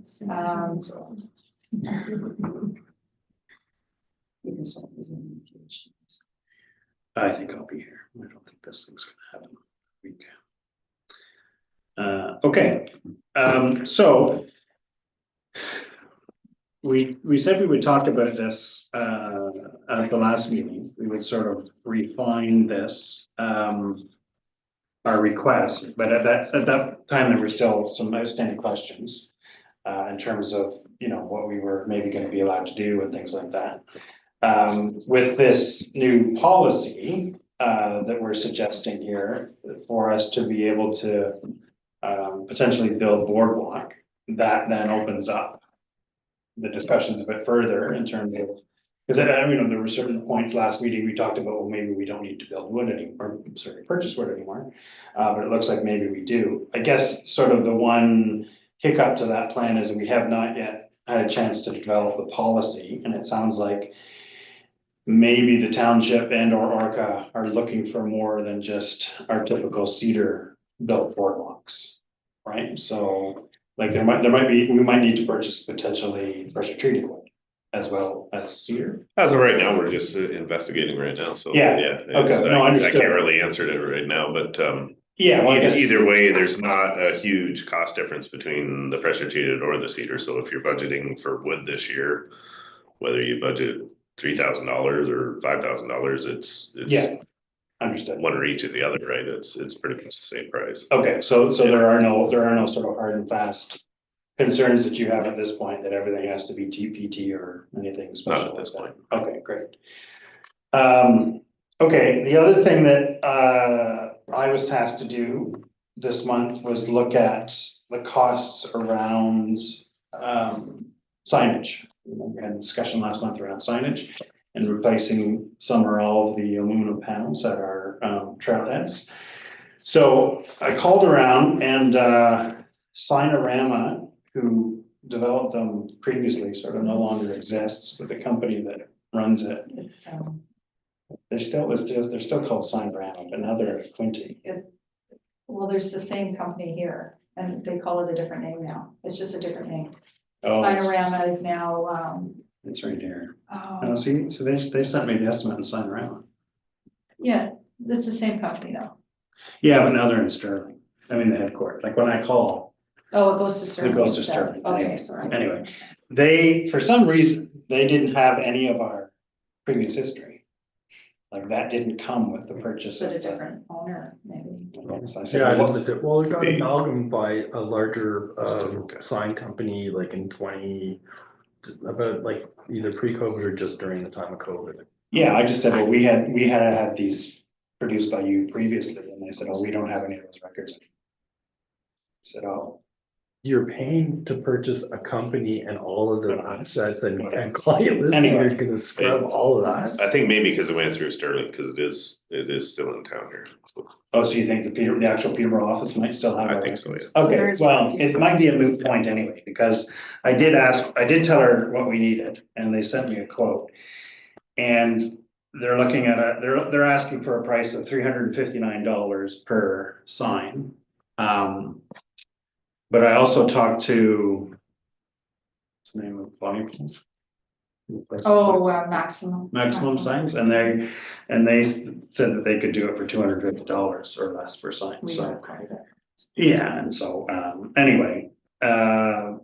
You can start the Zoom if you wish. I think I'll be here. I don't think this thing's gonna happen week. Okay, so we said we would talk about this at the last meeting. We would sort of refine this our request, but at that time there were still some outstanding questions in terms of what we were maybe going to be allowed to do and things like that. With this new policy that we're suggesting here for us to be able to potentially build boardwalk, that then opens up the discussions a bit further in terms of, because there were certain points last meeting we talked about, well, maybe we don't need to build wood anymore, sorry, purchase wood anymore, but it looks like maybe we do. I guess sort of the one hiccup to that plan is we have not yet had a chance to develop the policy, and it sounds like maybe the township and or Orca are looking for more than just our typical cedar built boardwalks, right? So like we might need to purchase potentially pressure treated wood as well as cedar. As of right now, we're just investigating right now, so. Yeah, okay, no, I understood. can't really answer it right now, but Yeah, well, I guess either way, there's not a huge cost difference between the pressure treated or the cedar. So if you're budgeting for wood this year, whether you budget $3,000 or $5,000, it's yeah, understood. one or each of the other, right? It's pretty much the same price. Okay, so there are no sort of hard and fast concerns that you have at this point that everything has to be TPT or anything special? Not at this point. Okay, great. Okay, the other thing that I was tasked to do this month was look at the costs around signage. We had a discussion last month around signage and replacing some or all of the aluminum panels at our trailheads. So I called around and Signorama, who developed them previously, sort of no longer exists, but the company that runs it, It's, they're still called Signorama, but now they're Quinty. well, there's the same company here and they call it a different name now. It's just a different name. Oh, Signorama is now, it's right here. oh, Oh, see, so they sent me the estimate in Signorama. yeah, it's the same company though. Yeah, but now they're in Sterling. I mean, the headquarters, like when I call, Oh, it goes to Sterling. it goes to instead. Sterling. Okay, sorry. Anyway, they, for some reason, they didn't have any of our previous history. Like that didn't come with the purchase But of a the. different owner, maybe. So I said, Yeah, well, well, it got amalgamated by a larger, Okay. sign company like in about like either pre-COVID or just during the time of COVID. yeah, I just said, well, we had these produced by you previously, and they said, oh, we don't have any of those records. I said, oh, You're paying to purchase a company and all of their assets and client list, and Anyway. you're gonna scrub all of that? I think maybe because it went through Sterling, because it is still in town here. So oh, so you think the actual Peterborough office might still have? I our think so, records? yeah. Okay, There's well, one. it might be a moot point anyway, because I did tell her what we needed, and they sent me a quote. And they're looking at they're asking for a price of $359 per sign. But I also talked to, what's the name of Bonnie? Oh, maximum. Maximum Signs, and they said that they could do it for $250 or less per sign, We so. have quite a bit. Yeah, and so, anyway, and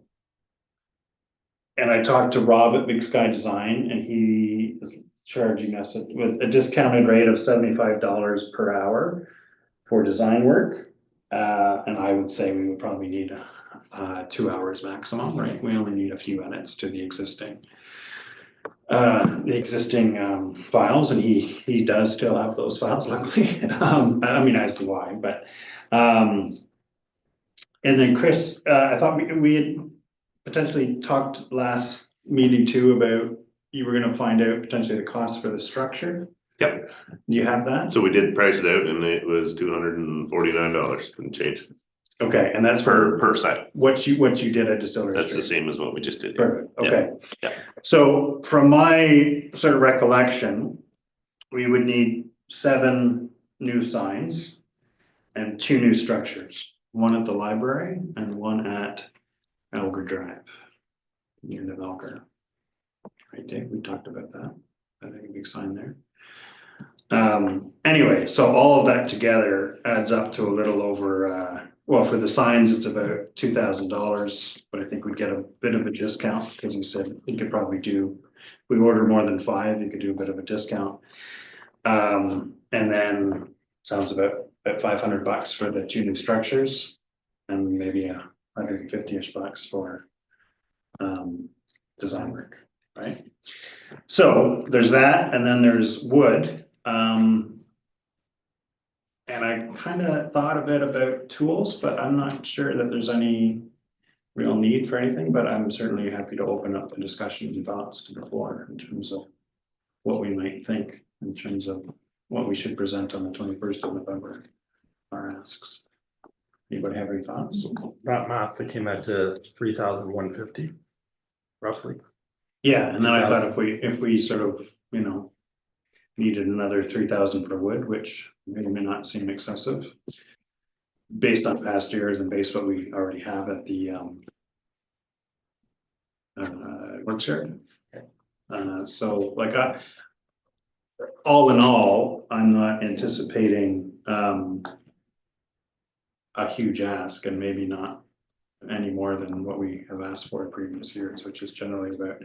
I talked to Rob at Big Sky Design, and he is charging us with a discounted rate of $75 per hour for design work. And I would say we would probably need 2 hours maximum, right? We only need a few edits to the existing files, and he does still have those files, luckily. I mean, as do I, but, and then Chris, I thought we had potentially talked last meeting too about, you were gonna find out potentially the cost for the structure. Yep. Do you have that? So we did price it out and it was $249 and change Okay, and that's for per site. what you did at Distillery That's the Street. same as what we just did. here. Perfect, okay. Yeah. So from my sort of recollection, we would need 7 new signs and 2 new structures, one at the library and one at Elgar Drive, near the Elgar. Right, Dave, we talked about that. I think a big sign there. Anyway, so all of that together adds up to a little over, well, for the signs, it's about $2,000, but I think we'd get a bit of a discount, because you said you could probably do, if we order more than 5, you could do a bit of a discount. And then sounds about $500 for the 2 new structures, and maybe $150-ish for design work, right? So there's that, and then there's wood. And I kind of thought a bit about tools, but I'm not sure that there's any real need for anything, but I'm certainly happy to open up the discussion and thoughts to the floor in terms of what we might think, in terms of what we should present on the 21st of November, our asks. Anybody have any thoughts? That math that came out to 3,150 roughly. Yeah, and then I thought if we sort of, needed another 3,000 for wood, which may not seem excessive, based on past years and based what we already have at the work yard. So like all in all, I'm not anticipating a huge ask, and maybe not any more than what we have asked for in previous years, which is generally about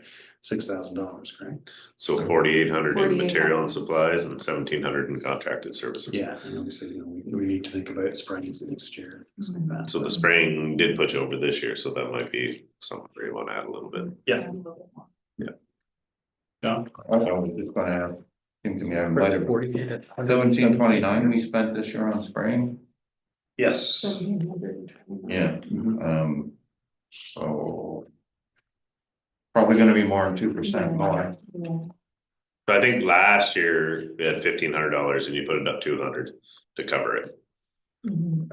$6,000, correct? So 4,800 in 4,800. material and supplies and 1,700 in contracted services. Yeah, and obviously, we need to think about spraying next year, things like that. So the spraying did put you over this year, so that might be something where you want to add a little bit. Yeah. John? I was just gonna, seem to me, I might have, 48 at 1729 we spent this year on spraying. Yes. 1,729. Yeah, Mhm. so. Probably gonna be more than 2% more. Yeah. So I think last year we had $1,500 and you put it up 200 to cover it. Mhm.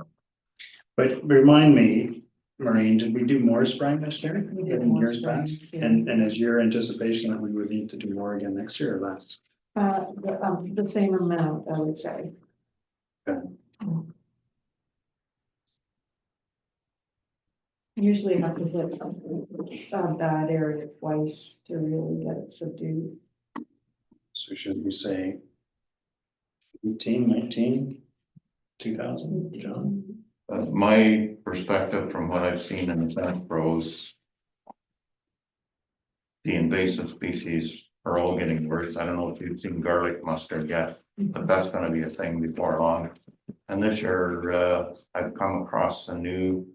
But remind me, Maureen, did we do more spraying this year We did than more years spraying, past? yeah. And is your anticipation that we would need to do more again next year or less? The same amount, I would say. Okay. Usually have to hit that area twice to really get it subdued. So should we say 18, 19, 2,000, John? My perspective from what I've seen in the Senate pros. the invasive species are all getting worse. I don't know if you've seen garlic mustard yet, but that's gonna be a thing before long. And this year, I've come across a new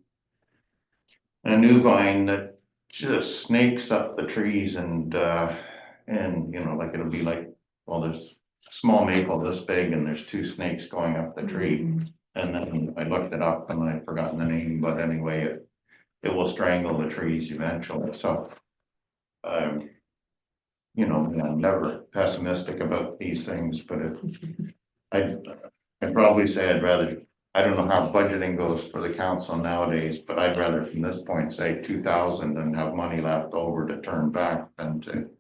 vine that just snakes up the trees and you know, like it'll be like, well, there's a small maple this big and there's two snakes going up the tree. And then I looked it up and I'd forgotten the name, but anyway, it will strangle the trees eventually, so. You know, I'm never pessimistic about these things, but I'd probably say I don't know how budgeting goes for the council nowadays, but I'd rather from this point say 2,000 and have money left over to turn back than to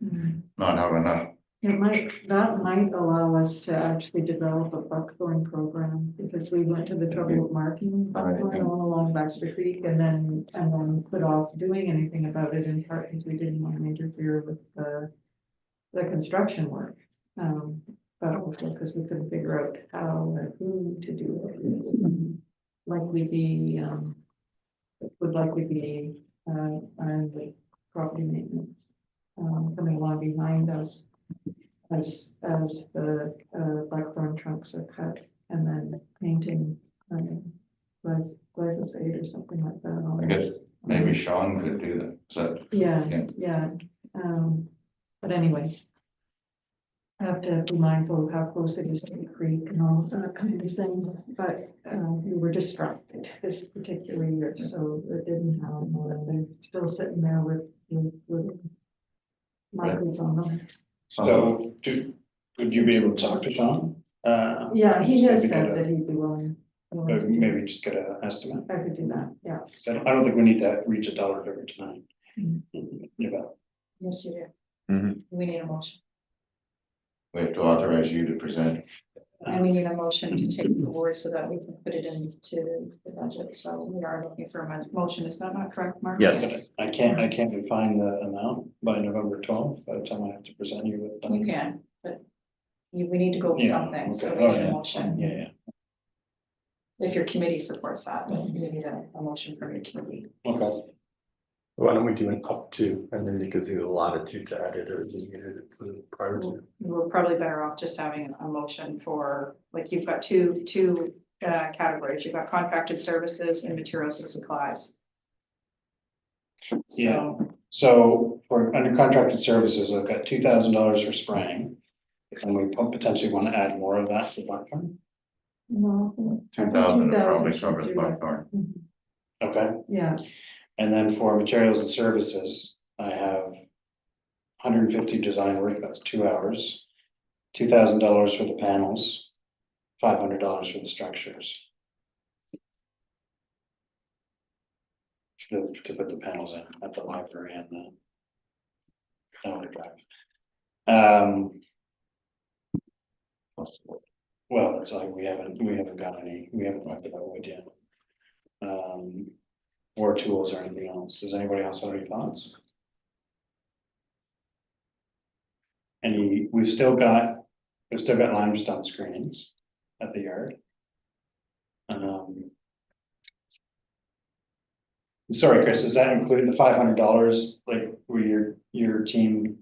not have enough. That might allow us to actually develop a buckthorn program, because we went to the trouble of marking buckthorn all along Baxter Creek and then put off doing anything about it, in part because we didn't want to interfere with the construction work. But also because we couldn't figure out how or who to do it. Would likely be the property maintenance coming along behind us as the blackthorn trunks are cut, and then painting glyphosate or something like that on I it. guess maybe Sean could do that. So, Yeah. But anyway, I have to be mindful of how close it is to the creek and all that kind of thing. But we were distracted this particular year, so it didn't happen. They're still sitting there with markers on them. So, would you be able to talk to Sean? Yeah, he has maybe said get a- that he'd be willing to do Maybe just get an estimate. I could do that, yeah. 'Cause I don't think we need to reach a dollar figure tonight. Yeah. Yes, you do. Mhm. We need a motion, we have to authorize you to present. and we need a motion to take the board so that we can put it into the budget, so we are looking for a motion, is that not correct, Mark? Yes. But I can't refine the amount by November 12th, by the time I have to present you with. You can, but we need to go with Yeah, something, so okay. we Oh, need a yeah. motion. Yeah. If your committee supports that, then we need a motion from your committee. Okay. Why don't we do an up to, and then you can see the latitude to add it or leave it prior to. We're probably better off just having a motion for, like, you've got two categories, you've got contracted services and materials and supplies. Yeah. So, So for under contracted services, I've got $2,000 for spraying. And we potentially want to add more of that for blackthorn. No. 2,000 probably 2,000 covers should do that. blackthorn. Okay. Yeah, And then for materials and services, I have 150 design work, that's 2 hours. $2,000 for the panels, $500 for the structures. To put the panels in at the library and the Elder Drive. Well, it's like we haven't talked about wood yet. Or tools or anything else. Does anybody else have any thoughts? We've still got limestone screenings at the yard. Sorry, Chris, does that include the $500, like, where your team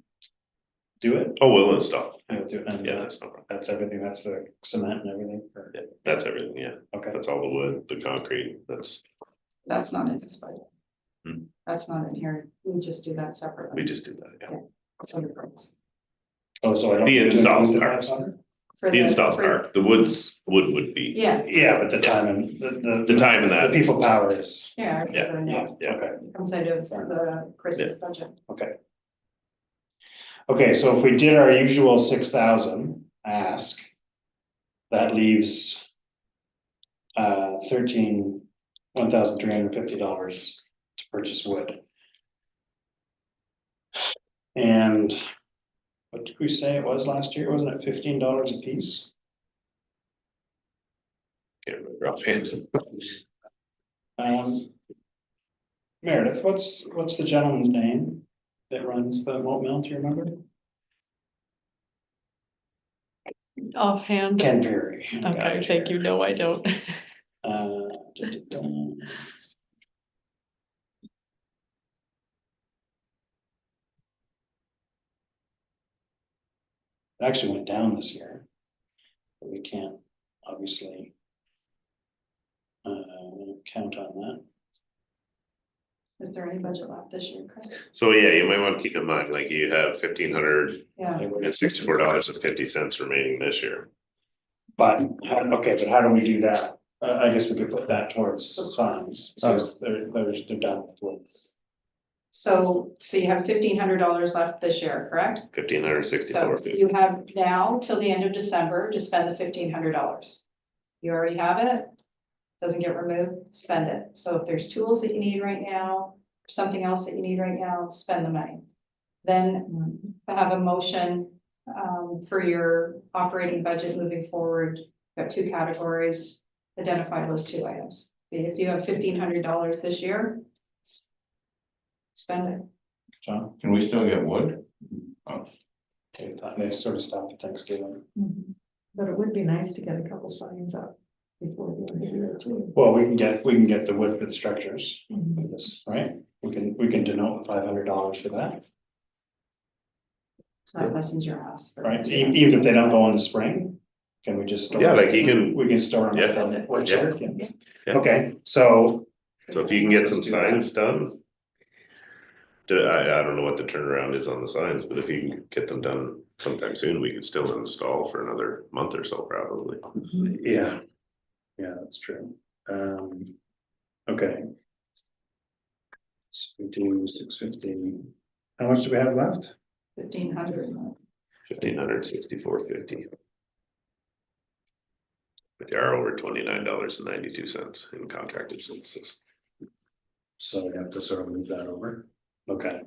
do it? Oh, we'll install. And Yeah, that's no problem. that's everything, that's the cement and everything? Or- Yeah, that's everything, yeah. Okay, That's all the wood, the concrete, that's not in this budget. Hmm. That's not in here, we just do that separately. we just do that, yeah. It's under purpose. oh, so I don't. The installs include the are- 500? For The installs for- are, the wood would be. Yeah, Yeah, but the time and The time and that. The people power is, yeah. Yeah. okay, Comes out of the Chris's budget. okay. Okay, so if we did our usual 6,000 ask, that leaves $1,350 to purchase wood. And what did we say it was last year? Wasn't it $15 a piece? Can't remember offhand. Meredith, what's the gentleman's name that runs the malt mill? Do you remember? Offhand. Ken Perry. Okay, thank you. No, I don't. It actually went down this year. But we can't obviously count on that. Is there any budget left this year, Chris? So yeah, you might want to keep in mind, like you have Yeah, $1,564.50 remaining this year. But, okay, but how do we do that? I guess we could put that towards signs, so they're done with. so you have $1,500 left this year, correct? So $1,564.50. you have now till the end of December to spend the $1,500. You already have it, doesn't get removed, spend it. So if there's tools that you need right now, something else that you need right now, spend the money. Then have a motion for your operating budget moving forward. Got two categories, identify those two items. If you have $1,500 this year, spend it. John? Can we still get wood? Oh, They sort of stopped at Thanksgiving. But it would be nice to get a couple signs up before the end of the year too. Well, we can get the wood for the structures, for this, right? We can denote $500 for that, So that lessens your ask. right? Even if they don't go in the spring, can we just store? Yeah, like you can- We can store them. Yeah. until the wood Yeah. chip, yeah. Yeah. Okay, so So if you can get some Let's do that. signs done. I don't know what the turnaround is on the signs, but if you can get them done sometime soon, we could still install for another month or so probably. yeah, that's true. Okay. So we do 650. How much do we have left? 1,500. $1,564.50. But they are over $29.92 in contracted services. So we have to sort of move that over. Okay.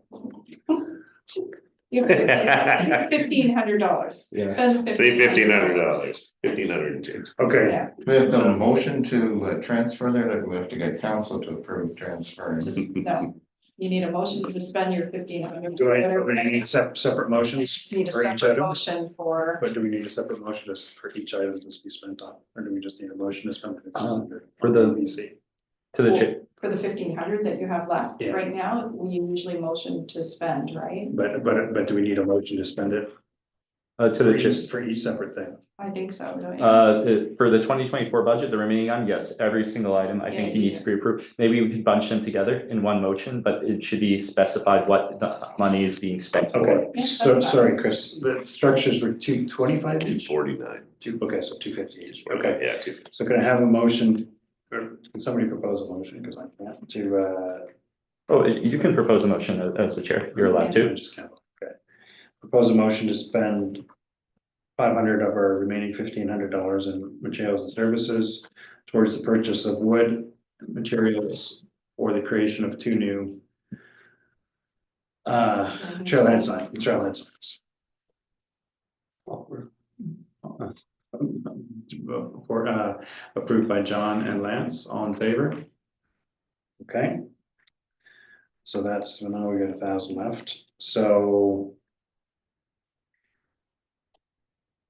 You have $1,500. Yeah. Spend the Say $1,500. $1,500 and change. Okay, Yeah, Do we have to have a motion to transfer there, or do we have to get council to approve transferring? just, no, you need a motion to spend your $1,500. do whatever. we need separate You motions just need a for each separate item? motion for, But do we need a separate motion for each item to be spent on, or do we just need a motion to spend? for the- BC? To the chair, for the 1,500 that you have left Yeah. right now, we usually motion to spend, right? But do we need a motion to spend it to the chair. for each separate thing? I think so, don't you? For the 2024 budget, the remaining on, yes, every single item, I think Yeah, you need to be approved. Maybe we could bunch them together in one motion, but it should be specified what the money is being spent for. Okay, Yeah, so, that's fine. sorry, Chris, the structures were 225 each? 249. Okay, so 250 each, okay. Yeah, 250. So can I have a motion, or can somebody propose a motion, because I can't, Oh, you can propose a motion as the chair, you're allowed I to. just can't, okay. Propose a motion to spend 500 of our remaining $1,500 in materials and services towards the purchase of wood materials for the creation of two new trailhead signs. Approved by John and Lance, all in favor? Okay. So so now we got 1,000 left, so.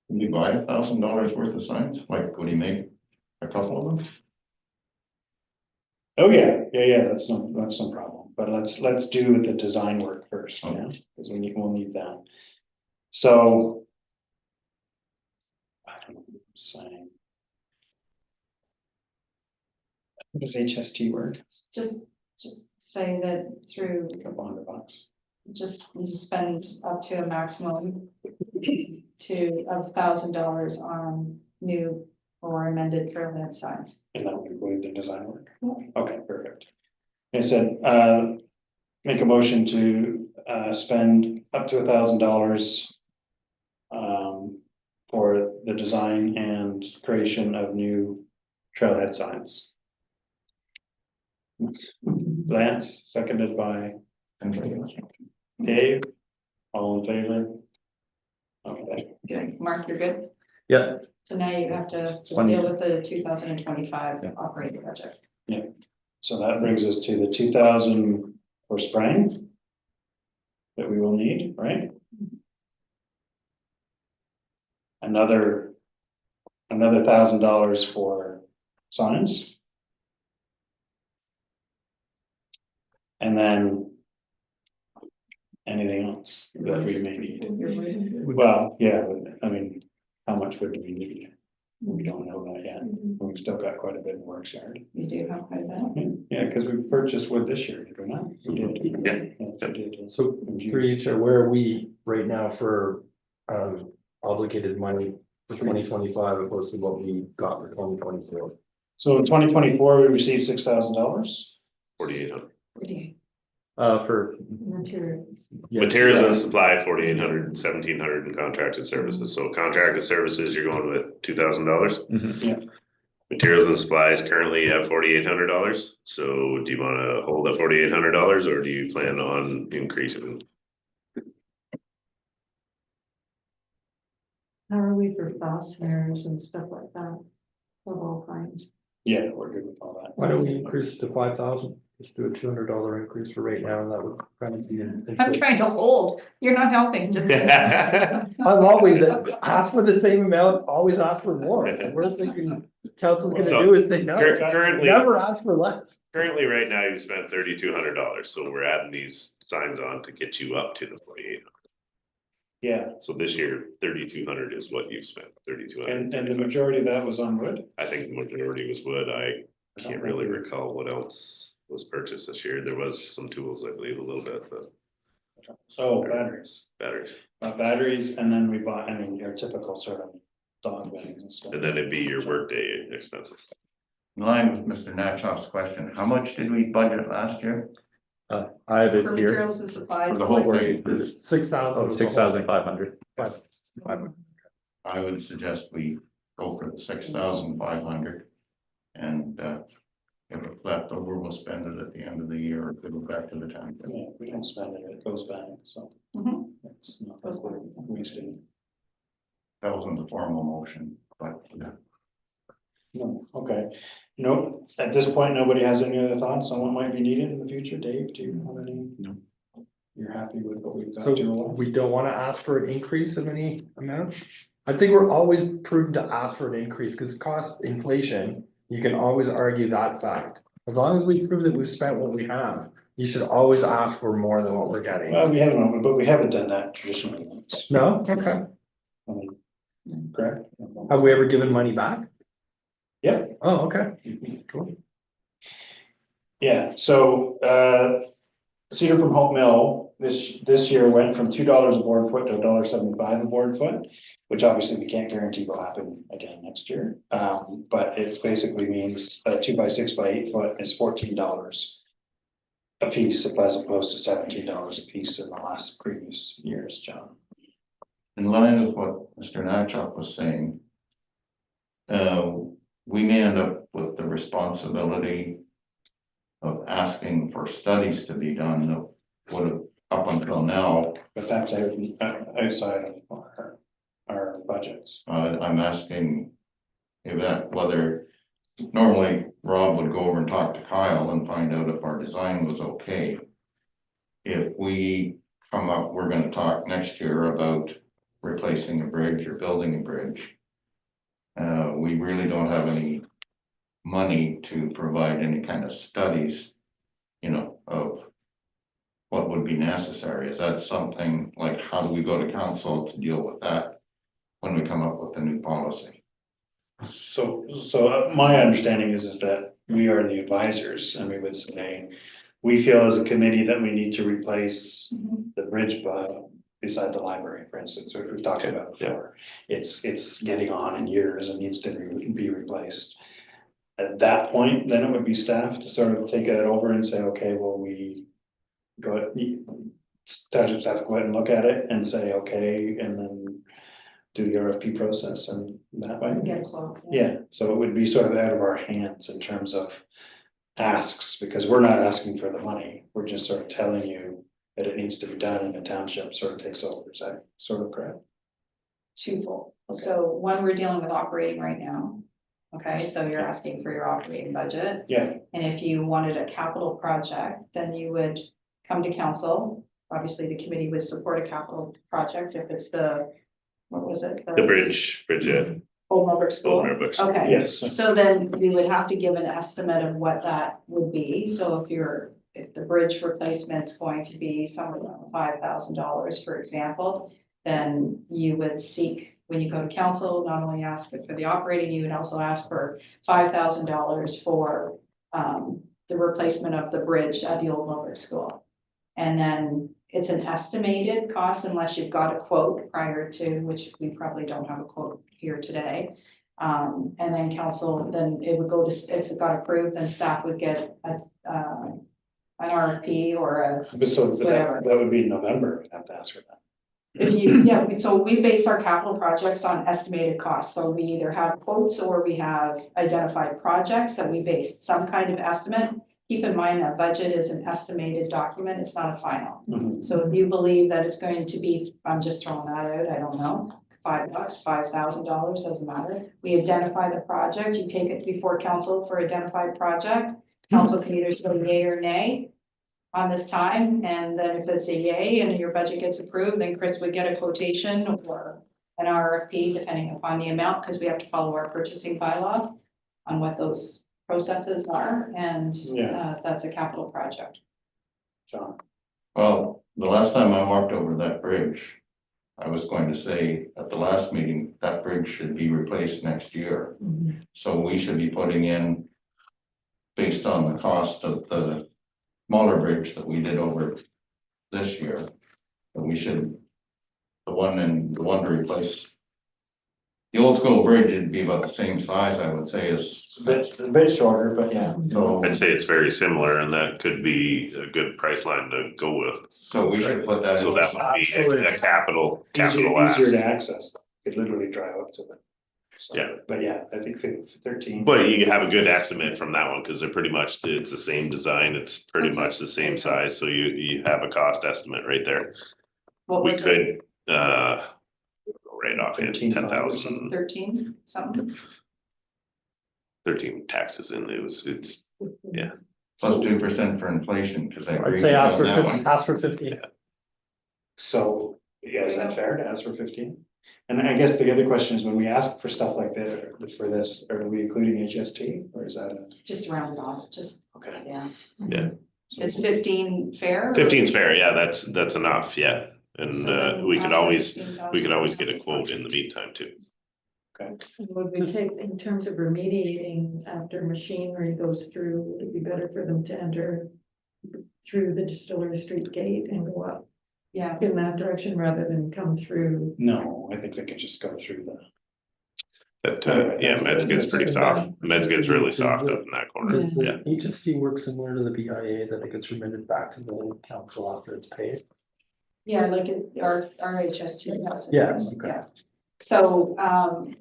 Would you buy $1,000 worth of signs? Like, would he make a couple of them? Oh, yeah, that's no problem, but let's do the design work first, yeah, because we'll need that. So. I don't know what I'm saying. How does HST work? Just say that through, Couple $100. just you spend up to a maximum of $1,000 on new or amended trailhead signs. And that would include the design work? Okay, perfect. I said, make a motion to, spend up to $1,000 for the design and creation of new trailhead signs. Lance, seconded by Dave, all in favor? Okay, Good. Mark, you're good? Yeah, So now you have to just One- deal with the 2025 Yeah. operating budget. so that brings us to the 2,000 for spraying that we will need, right? Another $1,000 for signs. And then anything else that we may need. You're right. Well, yeah, but I mean, how much would we need? We don't know that yet. Mhm. We've still got quite a bit of work started. You do have quite a bit. Yeah, because we purchased wood this year, did we not? We did. Yeah. Yes, we did. So through you, Chair, where are we right now for obligated money for 2025 opposed to what we got for 2024? So in 2024, we received $6,000. 4,800. For. Materials. yeah, Materials and yeah. supply, 4,800, 1,700 in contracted services. So contracted services, you're going with $2,000. Mhm. Materials and supplies currently have $4,800. So do you want to hold at $4,800 or do you plan on increasing? How are we for fasteners and stuff like that? Of all kinds. Yeah, we're good with all that. Why don't we increase it to 5,000? Just do a $200 increase for right now, and that would kind of be. I'm trying to hold, you're not helping, just. I'm always ask for the same amount, always ask for more. The worst thing council's gonna So, do is say no. Currently, Never ask for less. currently right now you spent $3,200. So we're adding these signs on to get you up to the 4,800. Yeah, So this year, 3,200 is what you've spent, 3,200. and the majority of that was on wood. I think the majority was wood. I can't really recall what else was purchased this year. There was some tools, I believe, a little bit, but Oh, batteries. batteries. Batteries, and then we bought, I mean, your typical sort of dog bags and stuff. And then it'd be your workday expenses. In line with Mr. Natchof's question, how much did we budget last year? I have it For here. materials and supplies. For the whole grade? 6,000. Oh, 6,500. I would suggest we go for the 6,500. And if it's left over, we'll spend it at the end of the year or give it back to the town. Yeah, if we don't spend it, it goes back, so. Mhm. It's not like we're wasting. That wasn't the formal motion, but yeah. No, okay. No, at this point, nobody has any other thoughts on what might be needed in the future? Dave, do you have any? No. You're happy with what we've got So to? we don't want to ask for an increase of any amount? I think we're always prudent to ask for an increase because cost inflation, you can always argue that fact. As long as we prove that we've spent what we have, you should always ask for more than what we're getting. Well, we haven't, but we haven't done that traditionally. No? Okay. I mean, correct? Have we ever given money back? Yeah. Oh, okay. Cool. Yeah, so, Cedar from Hope Mill, this year went from $2 a board foot to $1.75 a board foot, which obviously we can't guarantee will happen again next year. But it basically means a 2x6 by 8 foot is $14 a piece as opposed to $17 a piece in the last previous years, John. In line with what Mr. Natchoff was saying, we may end up with the responsibility of asking for studies to be done that would have, up until now, But that's outside of our budgets. I'm asking if that, whether normally Rob would go over and talk to Kyle and find out if our design was okay. If we come up, we're gonna talk next year about replacing a bridge or building a bridge. We really don't have any money to provide any kind of studies, of what would be necessary. Is that something, like, how do we go to council to deal with that when we come up with a new policy? So my understanding is that we are the advisors and we would say, we feel as a committee that we need to replace the bridge beside the library, for instance, which we've talked about before. It's getting on in years and needs to be replaced. At that point, then it would be staff to sort of take it over and say, okay, well, we staff to go ahead and look at it and say, okay, and then do the RFP process and that way. Get a quote. Yeah, so it would be sort of out of our hands in terms of asks, because we're not asking for the money. We're just sort of telling you that it needs to be done and the township sort of takes over. Is that sort of correct? Twofold. So one, we're dealing with operating right now. Okay, so you're asking for your operating budget. Yeah, And if you wanted a capital project, then you would come to council. Obviously, the committee would support a capital project if it's what was it? The bridge, Old Millbrook School. Old Millbrook School. Okay. yes. So then we would have to give an estimate of what that would be. So if the bridge replacement's going to be somewhere around $5,000, for example, then you would seek when you go to council, not only ask it for the operating, you would also ask for $5,000 for the replacement of the bridge at the old Millbrook School. And then it's an estimated cost unless you've got a quote prior to, which we probably don't have a quote here today. And then council, then it would go to, if it got approved, then staff would get an RFP or a, But so Whatever. that would be in November, we'd have to ask her that. if you, yeah, so we base our capital projects on estimated costs. So we either have quotes or we have identified projects that we base some kind of estimate. Keep in mind that budget is an estimated document, it's not a final. Mhm. So if you believe that it's going to be, I'm just throwing that out, I don't know, $5, $5,000, doesn't matter. We identify the project, you take it before council for identified project. Council can either say yay or nay on this time, and then if it's a yay and your budget gets approved, then Chris would get a quotation or an RFP, depending upon the amount, because we have to follow our purchasing bylaw on what those processes are, and Yeah. that's a capital project. John, Well, the last time I walked over that bridge, I was going to say at the last meeting, that bridge should be replaced next year. So we should be putting in, based on the cost of the smaller bridge that we did over this year, that we should, the one to replace. The old school bridge would be about the same size, I would say, as, it's a bit shorter, but yeah. so, I'd say it's very similar and that could be a good price line to go with. so we should put that in. So that would be Absolutely. a capital Easier ask. to access, you could literally drive up to it. So, Yeah. But yeah, I think 13. But you have a good estimate from that one, because they're pretty much, it's the same design, it's pretty Okay. much the same size, so you have a cost estimate right there. What We was it, could, right off, 10,000, 13, something? 13 taxes in, it's, yeah. Plus 2% for inflation, because I agree. I'd say with you on that one. ask for 50. So, yeah, is that fair to ask for 15? And I guess the other question is, when we ask for stuff like that, for this, are we including HST, or is that a, Just round it off, just, okay? yeah. Yeah. Is 15 fair? 15's fair, yeah, that's enough, yeah. And So then we ask could for always, 15,000. get a quote in the meantime too. Would we take, in terms of remediating after machinery goes through, would it be better for them to enter through the Distillery Street gate and go up Yeah, in that direction rather than come through? No, I think they could just go through the. That, Alright, yeah, that's- Meds gets pretty that's- soft, Meds gets really soft up in that corner, Does yeah. the HST work similar to the BIA, that it gets remitted back to the council after it's paid? yeah, like our HST, yes, it Yeah, is, okay. yeah. So,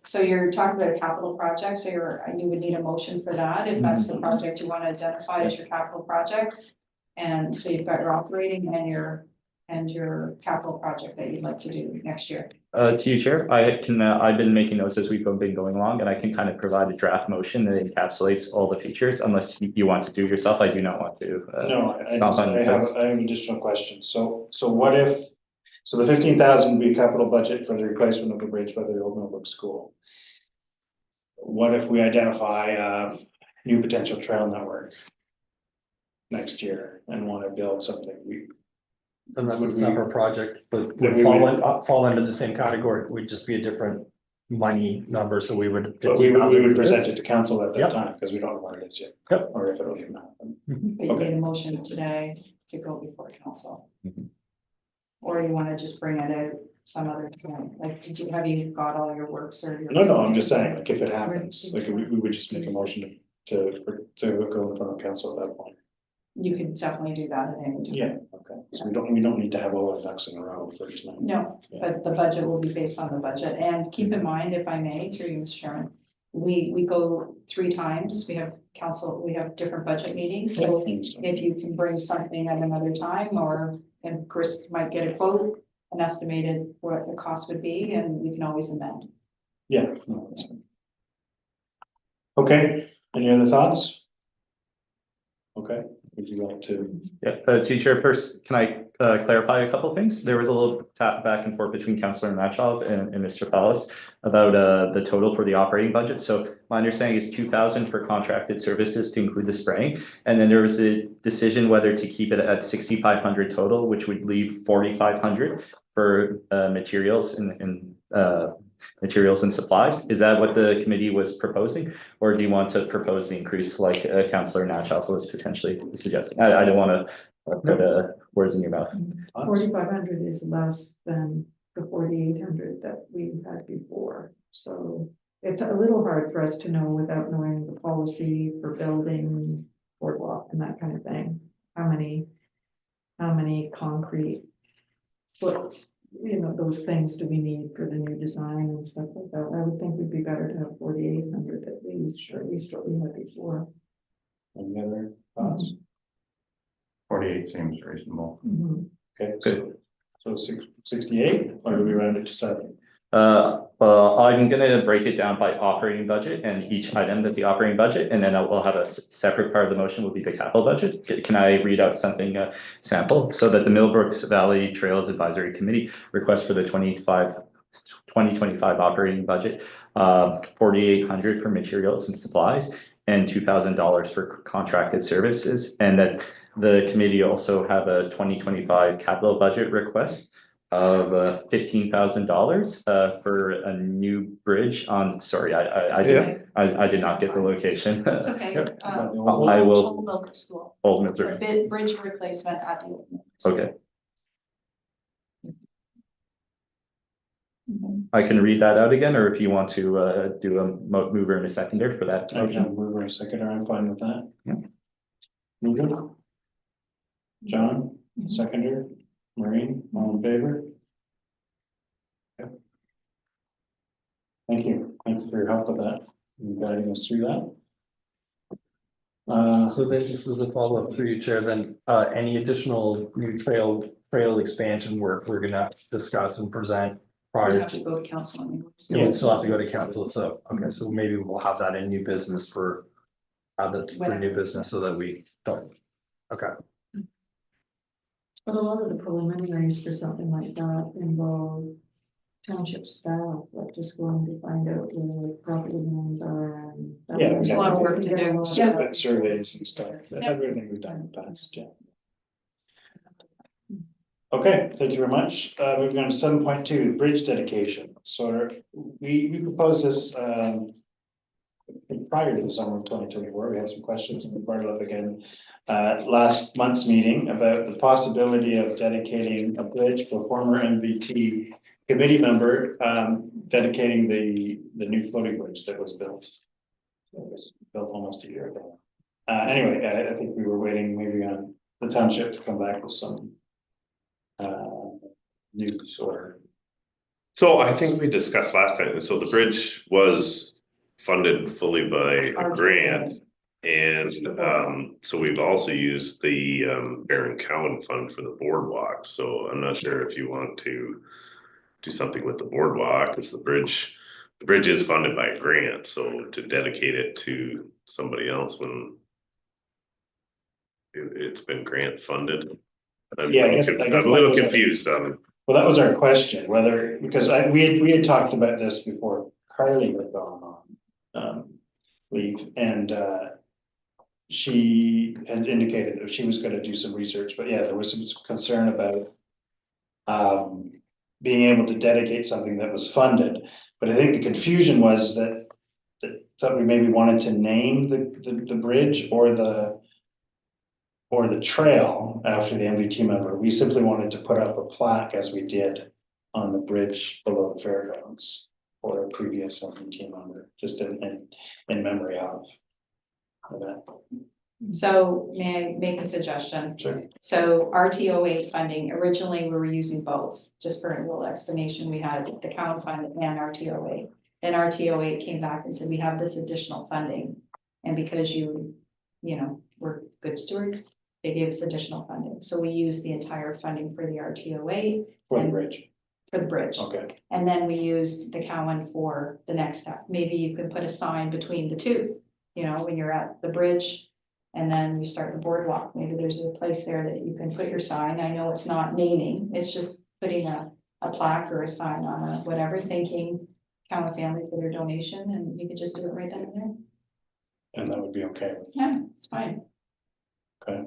so you're talking about a capital project, so you would need a motion for that, if that's the project you want to identify as your capital project. And so you've got your operating and your capital project that you'd like to do next year. To you, Chair, I can, I've been making notes as we've been going along, and I can kind of provide a draft motion that encapsulates all the features, unless you want to do it yourself. I do not want to. No, stomp on your toes. I have additional questions. So what if, so the 15,000 would be capital budget for the replacement of the bridge by the old Millbrook School. What if we identify a new potential trail network next year and want to build something? Then that's a Would we- separate project, but Then would we fall under the same category, it would just be a different money number, so we would. But we would 50,000 present it to council at that Yep. time, because we don't know what it is yet. Yep. Or if it'll even happen. But you Okay. need a motion today to go before council. Mhm. Or you want to just bring it out some other time, like, have you got all your works or your? No, I'm just saying, like, if it happens, like, we would just make a motion to go in front of council at that point. You can definitely do that at any time. Yeah, okay, so we don't need to have all our ducks in a row first night. No, but the budget will be based on the budget, and keep in mind, if I may, through you, Mr. Chairman, we go 3 times, we have council, we have different budget meetings, so if you can bring something at another time, and Chris might get a quote, an estimated what the cost would be, and we can always amend. Yeah. No, that's fine. Okay, any other thoughts? Okay, would you like to? Yeah, to you, Chairperson, can I clarify a couple things? There was a little tap back and forth between Councillor Matchov and Mr. Fallis about the total for the operating budget. So my understanding is 2,000 for contracted services to include the spraying. And then there was a decision whether to keep it at 6,500 total, which would leave 4,500 for materials and materials and supplies. Is that what the committee was proposing? Or do you want to propose the increase like Councillor Natchoff was potentially suggesting? I don't want to put words in your mouth. 4,500 is less than the 4,800 that we had before. So it's a little hard for us to know without knowing the policy for building boardwalk and that kind of thing. How many concrete foots, those things do we need for the new design and stuff like that. I would think it'd be better to have 4,800 at least, or at least what we had before. Any other thoughts? 48 seems reasonable. Mhm. Okay, Good. so 68, or do we round it to 7? Well, I'm gonna break it down by operating budget and each item that the operating budget, and then we'll have a separate part of the motion will be the capital budget. Can I read out something, sample? So that the Millbrooks Valley Trails Advisory Committee request for the 2025 operating budget, 4,800 for materials and supplies and $2,000 for contracted services. And that the committee also have a 2025 capital budget request of $15,000 for a new bridge on, sorry, I did not get the location. It's okay. I Old will, Millbrook School, Old the Millbrook, bridge replacement at the old Millbrook School. okay. Mhm. I can read that out again, or if you want to do a mover and a seconder for that I can motion. move for a second, I'm fine with that. Yeah. Mover? John, seconder, Maureen, all in favor? Okay. Thank you for your help with that, and guiding us through that. So then just as a follow-up through you, Chair, then any additional new trail expansion work we're gonna discuss and present We prior have to to. go to council anyways. Yeah, we still have to go to council, so, okay, so maybe we'll have that in new business for new business so that we don't, okay. But a lot of the preliminaries for something like that involve township staff, like just going to find out where the property lines are and. Yeah, There's a lot of work to do. Yeah. Surveys and stuff, Yeah. everything we've done in the past, yeah. Okay, thank you very much. Moving on to 7.2, bridge dedication. So we proposed this prior to the summer of 2024. We had some questions and we brought it up again last month's meeting about the possibility of dedicating a bridge for former MVT committee member, dedicating the new floating bridge that was built. It was built almost a year ago. Anyway, I think we were waiting maybe on the township to come back with some news or. So I think we discussed last time, so the bridge was funded fully by a grant. And so we've also used the Baron Cowan Fund for the boardwalk, so I'm not sure if you want to do something with the boardwalk, because the bridge is funded by a grant, so to dedicate it to somebody else when it's been grant funded. I'm Yeah, I a guess little confused on. Well, that was our question, whether, because we had talked about this before Carly had gone on leave, and she had indicated that she was gonna do some research, but yeah, there was some concern about being able to dedicate something that was funded, but I think the confusion was that we maybe wanted to name the bridge or the trail after the MVT member. We simply wanted to put up a plaque as we did on the bridge below the fairgrounds for a previous MVT member, just in memory of that. So may I make a suggestion? Sure. So RTO8 funding, originally we were using both, just for a little explanation, we had the Cowan Fund and RTO8. Then RTO8 came back and said, we have this additional funding. And because you were good stewards, they gave us additional funding. So we used the entire funding for the RTO8. For the bridge. For the bridge. Okay. And then we used the Cowan for the next step. Maybe you could put a sign between the two, when you're at the bridge. And then you start the boardwalk. Maybe there's a place there that you can put your sign. I know it's not naming, it's just putting a plaque or a sign on a whatever, thanking Cowan family for their donation, and you could just do it right then and there. And that would be okay. Yeah, it's fine. Okay.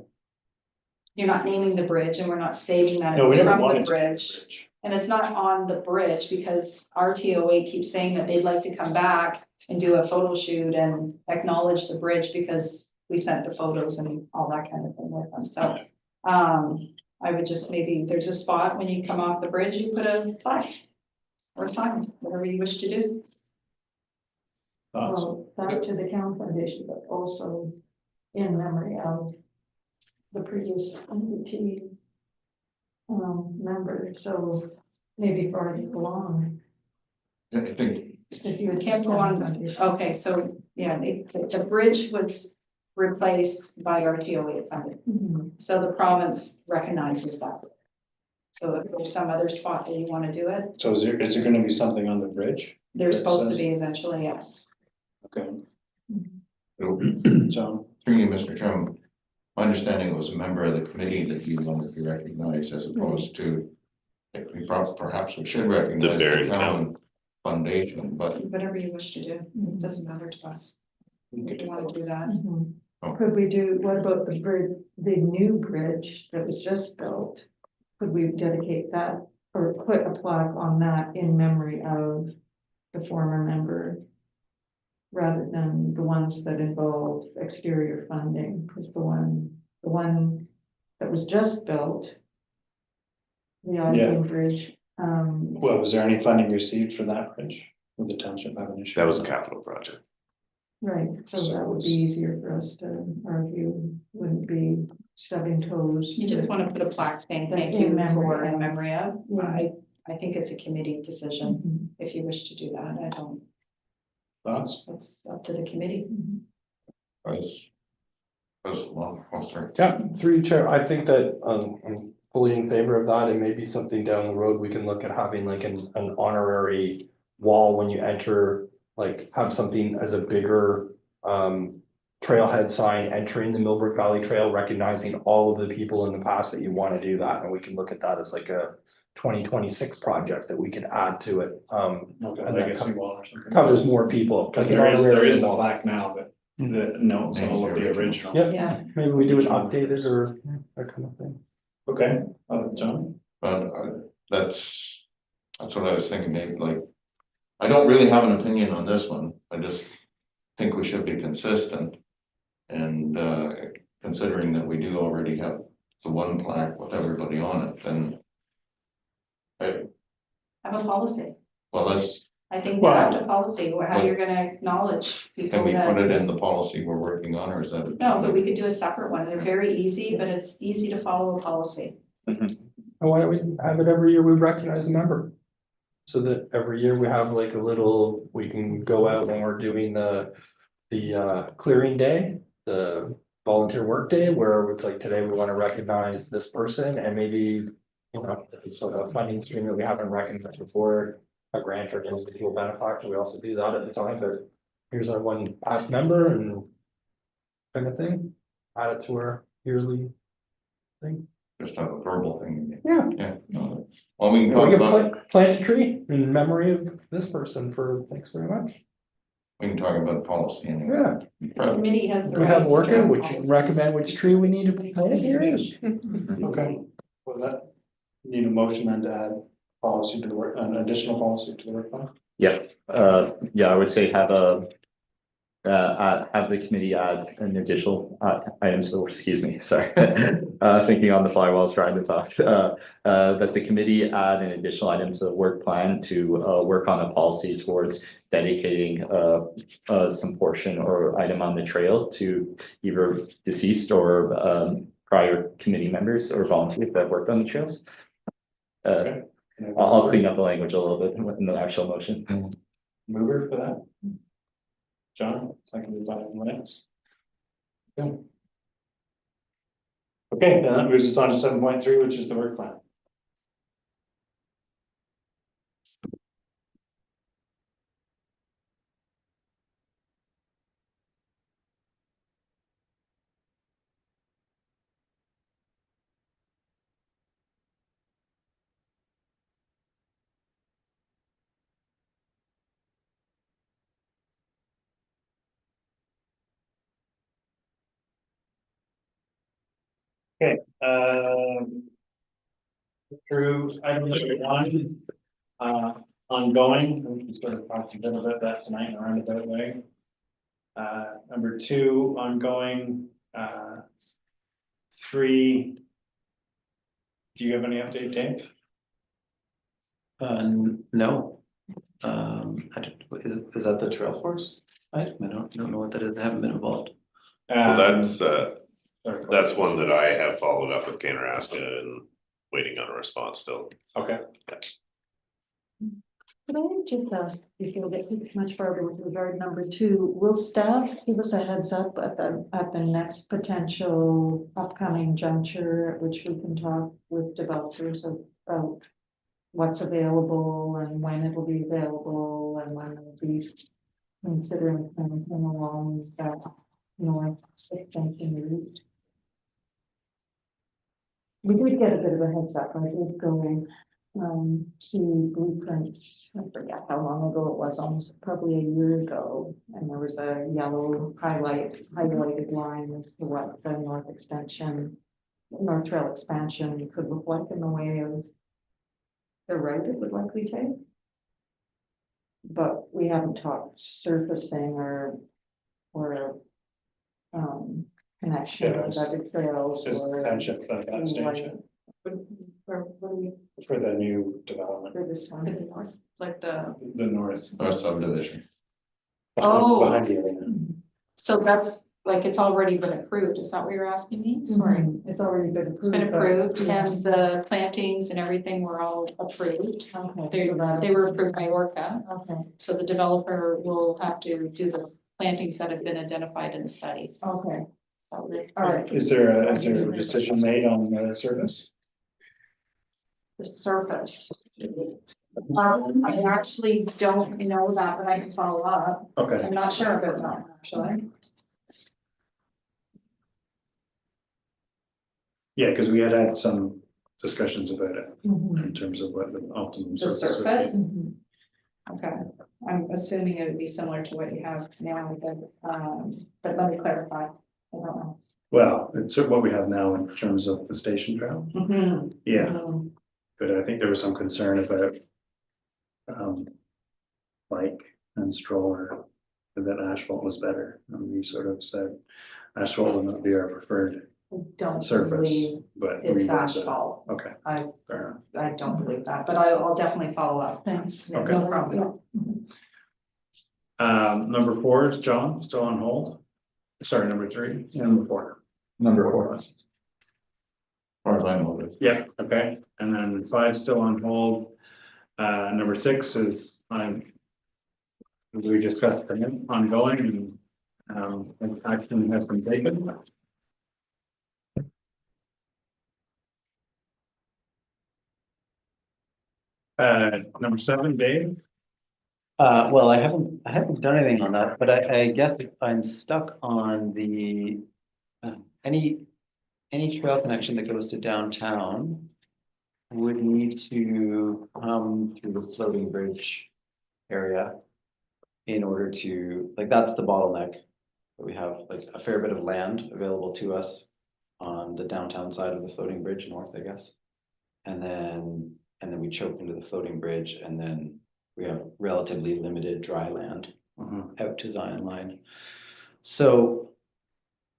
You're not naming the bridge and we're not stating that No, we it's never from wanted the to name the bridge. bridge. And it's not on the bridge because RTOA keeps saying that they'd like to come back and do a photo shoot and acknowledge the bridge because we sent the photos and all that kind of thing with them. So I would just maybe, there's a spot when you come off the bridge, you put a flag or a sign, whatever you wish to do. Thoughts? Well, back to the Town Foundation, but also in memory of the previous MBT member, so maybe for it belong. I think, If you Can't go on. Okay, so yeah, the bridge was replaced by RTOA funding. Mhm. So the province recognizes that. So if there's some other spot that you want to do it, So is there gonna be something on the bridge? there's That supposed to says- be eventually, yes. Okay, through John, you, Mr. Chairman, my understanding it was a member of the committee that you wanted to recognize as opposed to, if we perhaps we should recognize Barry the town foundation, but Whatever you wish to do, it doesn't matter to us. If you want to do that. Mhm. Oh. Could we do, what about the bridge, the new bridge that was just built? Could we dedicate that or put a plaque on that in memory of the former member? Rather than the ones that involve exterior funding, because the one that was just built. The Ogden Bridge, well, was there any funding received for that bridge? Would the township have an issue? That was a with capital project. right, so So that would it's- be easier for us to argue, wouldn't be stubbing toes. You just want to put a plaque saying thank In you memory for, of. in memory of. Yeah. I think it's a committee decision Mhm. if you wish to do that. I don't, Thoughts? it's up to the committee. as, well, sorry. Yeah, through you, Chair, I think that I'm fully in favor of that, and maybe something down the road, we can look at having like an honorary wall when you enter, like have something as a bigger trailhead sign entering the Millbrook Valley Trail, recognizing all of the people in the past that you want to do that, and we can look at that as like a 2026 project that we could add to it. Okay, And like that a seawall or something. covers more people. Because Like an there is the honorary wall. plaque now, but the notes all of the original. Yep. Yeah, Maybe we do it updated or that kind of thing. Okay, John? But that's what I was thinking, maybe like, I don't really have an opinion on this one, I just think we should be consistent. And considering that we do already have the one plaque with everybody on it, then. Have a policy. Well, let's, I think we have to policy, how you're gonna acknowledge can people we put that. it in the policy we're working on, or is that? No, but we could do a separate one. They're very easy, but it's easy to follow a policy. And why don't we have it every year, we recognize a member? So that every year we have like a little, we can go out when we're doing the clearing day, the volunteer work day, where it's like, today we want to recognize this person, and maybe, you know, if it's like a funding stream that we haven't recognized before, a grant or an individual benefactor, we also do that at the time, but here's our one past member and kind of thing, add it to our yearly thing. Just have a verbal thing. Yeah. Yeah, no, well, we can We talk can about, plant a tree in memory of this person for, thanks very much. we can talk about policy anyway. Yeah. The committee has the We right have to working, draft which policies. recommend which tree we need to plant here. Okay, well, that, need a motion then to add policy to the work, an additional policy to the work plan? Yeah, I would say have have the committee add an additional, items, oh, excuse me, sorry. Thinking on the fly while I was trying to talk, that the committee add an additional item to the work plan to, work on a policy towards dedicating, some portion or item on the trail to either deceased or, prior committee members or volunteers that worked on the trails. Okay. Can I have a I'll clean up the language a little bit in the actual motion. Mover for that? John, seconded by Lance. Okay. Okay, then that moves us on to 7.3, which is the work plan. Okay, through item number one, ongoing, we sort of talked a bit about that tonight in a roundabout way. Number two, ongoing, three. Do you have any update, Dave? No. Is that the trail force? I don't know what that is. I haven't been involved. Well, that's, Sorry, go ahead. that's one that I have followed up with Canaraska and waiting on a response still. Okay. Could I just ask, before we get too much further with regard number two, will staff give us a heads up at the next potential upcoming juncture at which we can talk with developers about what's available and when it will be available and when we'll be considering something along that north extension route? We did get a bit of a heads up. I did go see blueprints. I forget how long ago it was, almost probably a year ago. And there was a yellow highlighted line as to what the north trail expansion could look like in the way of the route it would likely take. But we haven't talked surfacing or connection with Yes. other trails Just or. township at that stage What do we, for the new development, for this one? Like the, the north. Or subdivision. Oh. Behind the arena. so that's like, it's already been approved. Is that what you're asking me? Sorry. Mhm. It's already been approved. It's been but- approved Yeah. and the plantings and everything were all approved. Okay. They, so that- they were approved by Orca. Okay, So the developer will have to do the plantings that have been identified in the study. okay, So all right. Is there a decision made on the service? the surface. I actually don't know that, but I can follow up. Okay. I'm not sure about that, actually. Yeah, because we had some discussions about it Mhm. in terms of what the optimum. The surface would surface? be. Mhm. Okay, I'm assuming it would be similar to what you have now, but let me clarify. I don't know. Well, it's what we have now in terms of the station trail. Mhm. Yeah, Mhm. but I think there was some concern about bike and stroller, and that asphalt was better. And we sort of said asphalt would not be our preferred I don't surface, believe but. it's we would, asphalt. Okay. I- Fair enough. I don't believe that, but I'll definitely follow up. Thanks. Yeah, Okay. no problem. Number four is John, still on hold. Sorry, number three, number four. Number four. As far as I know, it is. Yeah, okay, and then five still on hold. Number six is as we discussed, ongoing and action has been taken. Number seven, Dave. Well, I haven't done anything on that, but I guess I'm stuck on the, any trail connection that goes to downtown would need to come through the floating bridge area in order to, like, that's the bottleneck. We have like a fair bit of land available to us on the downtown side of the floating bridge north, I guess. And then we choke into the floating bridge, and then we have relatively limited dry land out to Zion Line. So,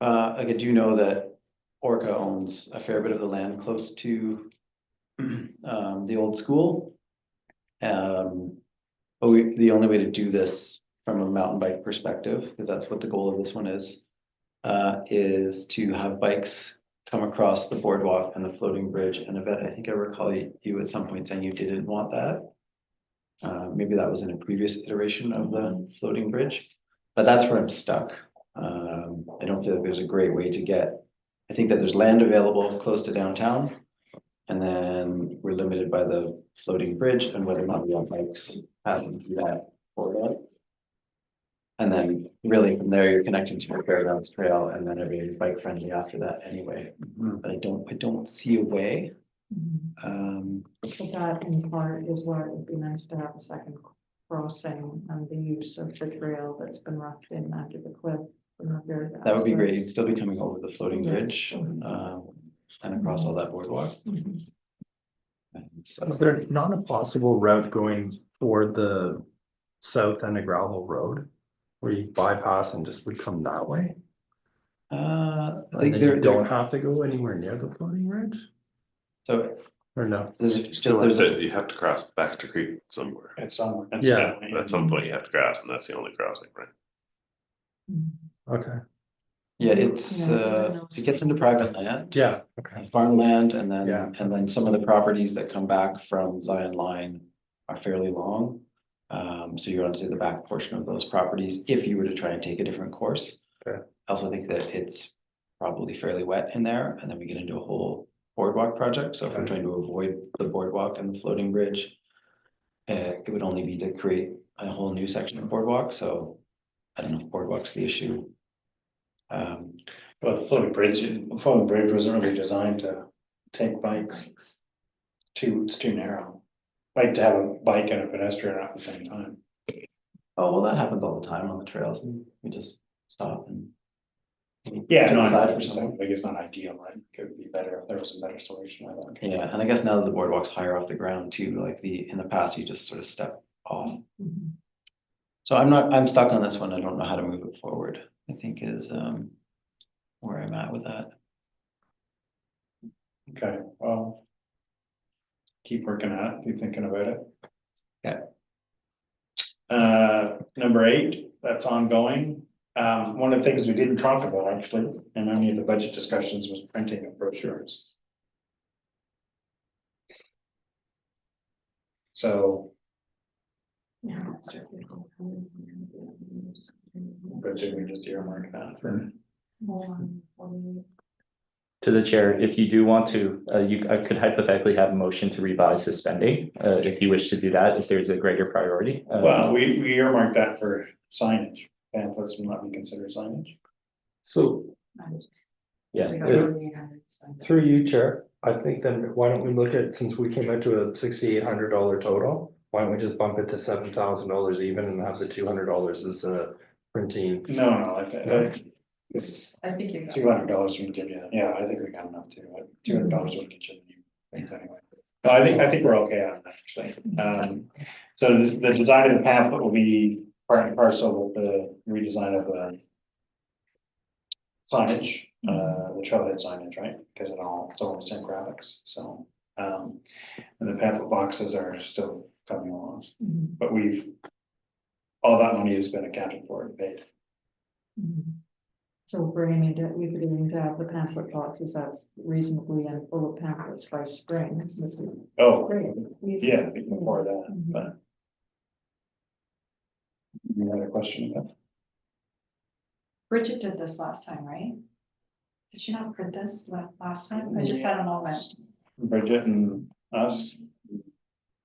like, I do know that Orca owns a fair bit of the land close to the old school. But the only way to do this from a mountain bike perspective, because that's what the goal of this one is to have bikes come across the boardwalk and the floating bridge. And I think I recall you at some point saying you didn't want that. Maybe that was in a previous iteration of the floating bridge, but that's where I'm stuck. I don't feel like there's a great way to get, I think that there's land available close to downtown. And then we're limited by the floating bridge and whether or not we have bikes passing through that corridor. And then really from there, you're connecting to your Fairgrounds Trail, and then everything's bike friendly after that anyway. But I don't see a way. So that in part is why it would be nice to have a second crossing and the use of the trail that's been roughed in under the cliff. That would be great. You'd still be coming over the floating Yeah. bridge, and across all that boardwalk. Mhm. And so- Is there not a possible route going for the south end of gravel road? Where you bypass and just would come that way? I And think then you don't have to go anywhere near the floating ridge? So Or no? You have to cross Baxter Creek somewhere. It's somewhere. it's Yeah. definitely- At some point you have to cross and that's the only crossing, right? Okay, yeah, it's it gets into private land. yeah, okay, Farmland and Yeah. then some of the properties that come back from Zion Line are fairly long. So you're onto the back portion of those properties if you were to try and take a different course. Okay. I also think that it's probably fairly wet in there and then we get into a whole boardwalk project. So if we're Okay. trying to avoid the boardwalk and the floating bridge, it would only be to create a whole new section of boardwalk. So I don't know if boardwalk's the issue. Well, the floating bridge wasn't really designed to take bikes. It's too narrow. Like to have a bike and a pedestrian at the same time. Oh, well, that happens all the time on the trails and we just stop and. Yeah, to no, the I side know, for just someone. like it's not ideal, right? It would be better if there was a better solution, I think. Yeah, and I guess now that the boardwalk's higher off the ground too, like in the past, you just sort of step off. So I'm stuck on this one. I don't know how to move it forward, I think is where I'm at with that. Okay, well. Keep working at it, keep thinking about it. Okay. Number 8, that's ongoing. One of the things we didn't talk about actually, in any of the budget discussions was printing of brochures. So, but did we just earmark that for? To the chair, if you do want to, I could hypothetically have a motion to revise the spending, if you wish to do that, if there's a greater priority. Well, we earmarked that for signage, pamphlets will not be considered signage. so Yeah, through you, Chair, I think then why don't we look at, since we came out to a $6,800 total, why don't we just bump it to $7,000 even and have the $200 as a printing? No, it's I think you got. $200 wouldn't give you, yeah, I think we got enough too, $200 wouldn't get you the new things anyway. No, I think we're okay on that, actually. So the design of the pamphlet will be part and parcel with the redesign of the signage, the trailhead signage, right? Because it's all the same graphics, so, and the pamphlet boxes are still coming along, but all that money has been accounted for and paid. So we're aiming to, we could aim to have the pamphlet boxes up reasonably and full of pamphlets by spring. Which is Oh, great. yeah, before that, but. Any other question about? Bridget did this last time, right? Did she not print this last time? I just had a moment. Bridget and us,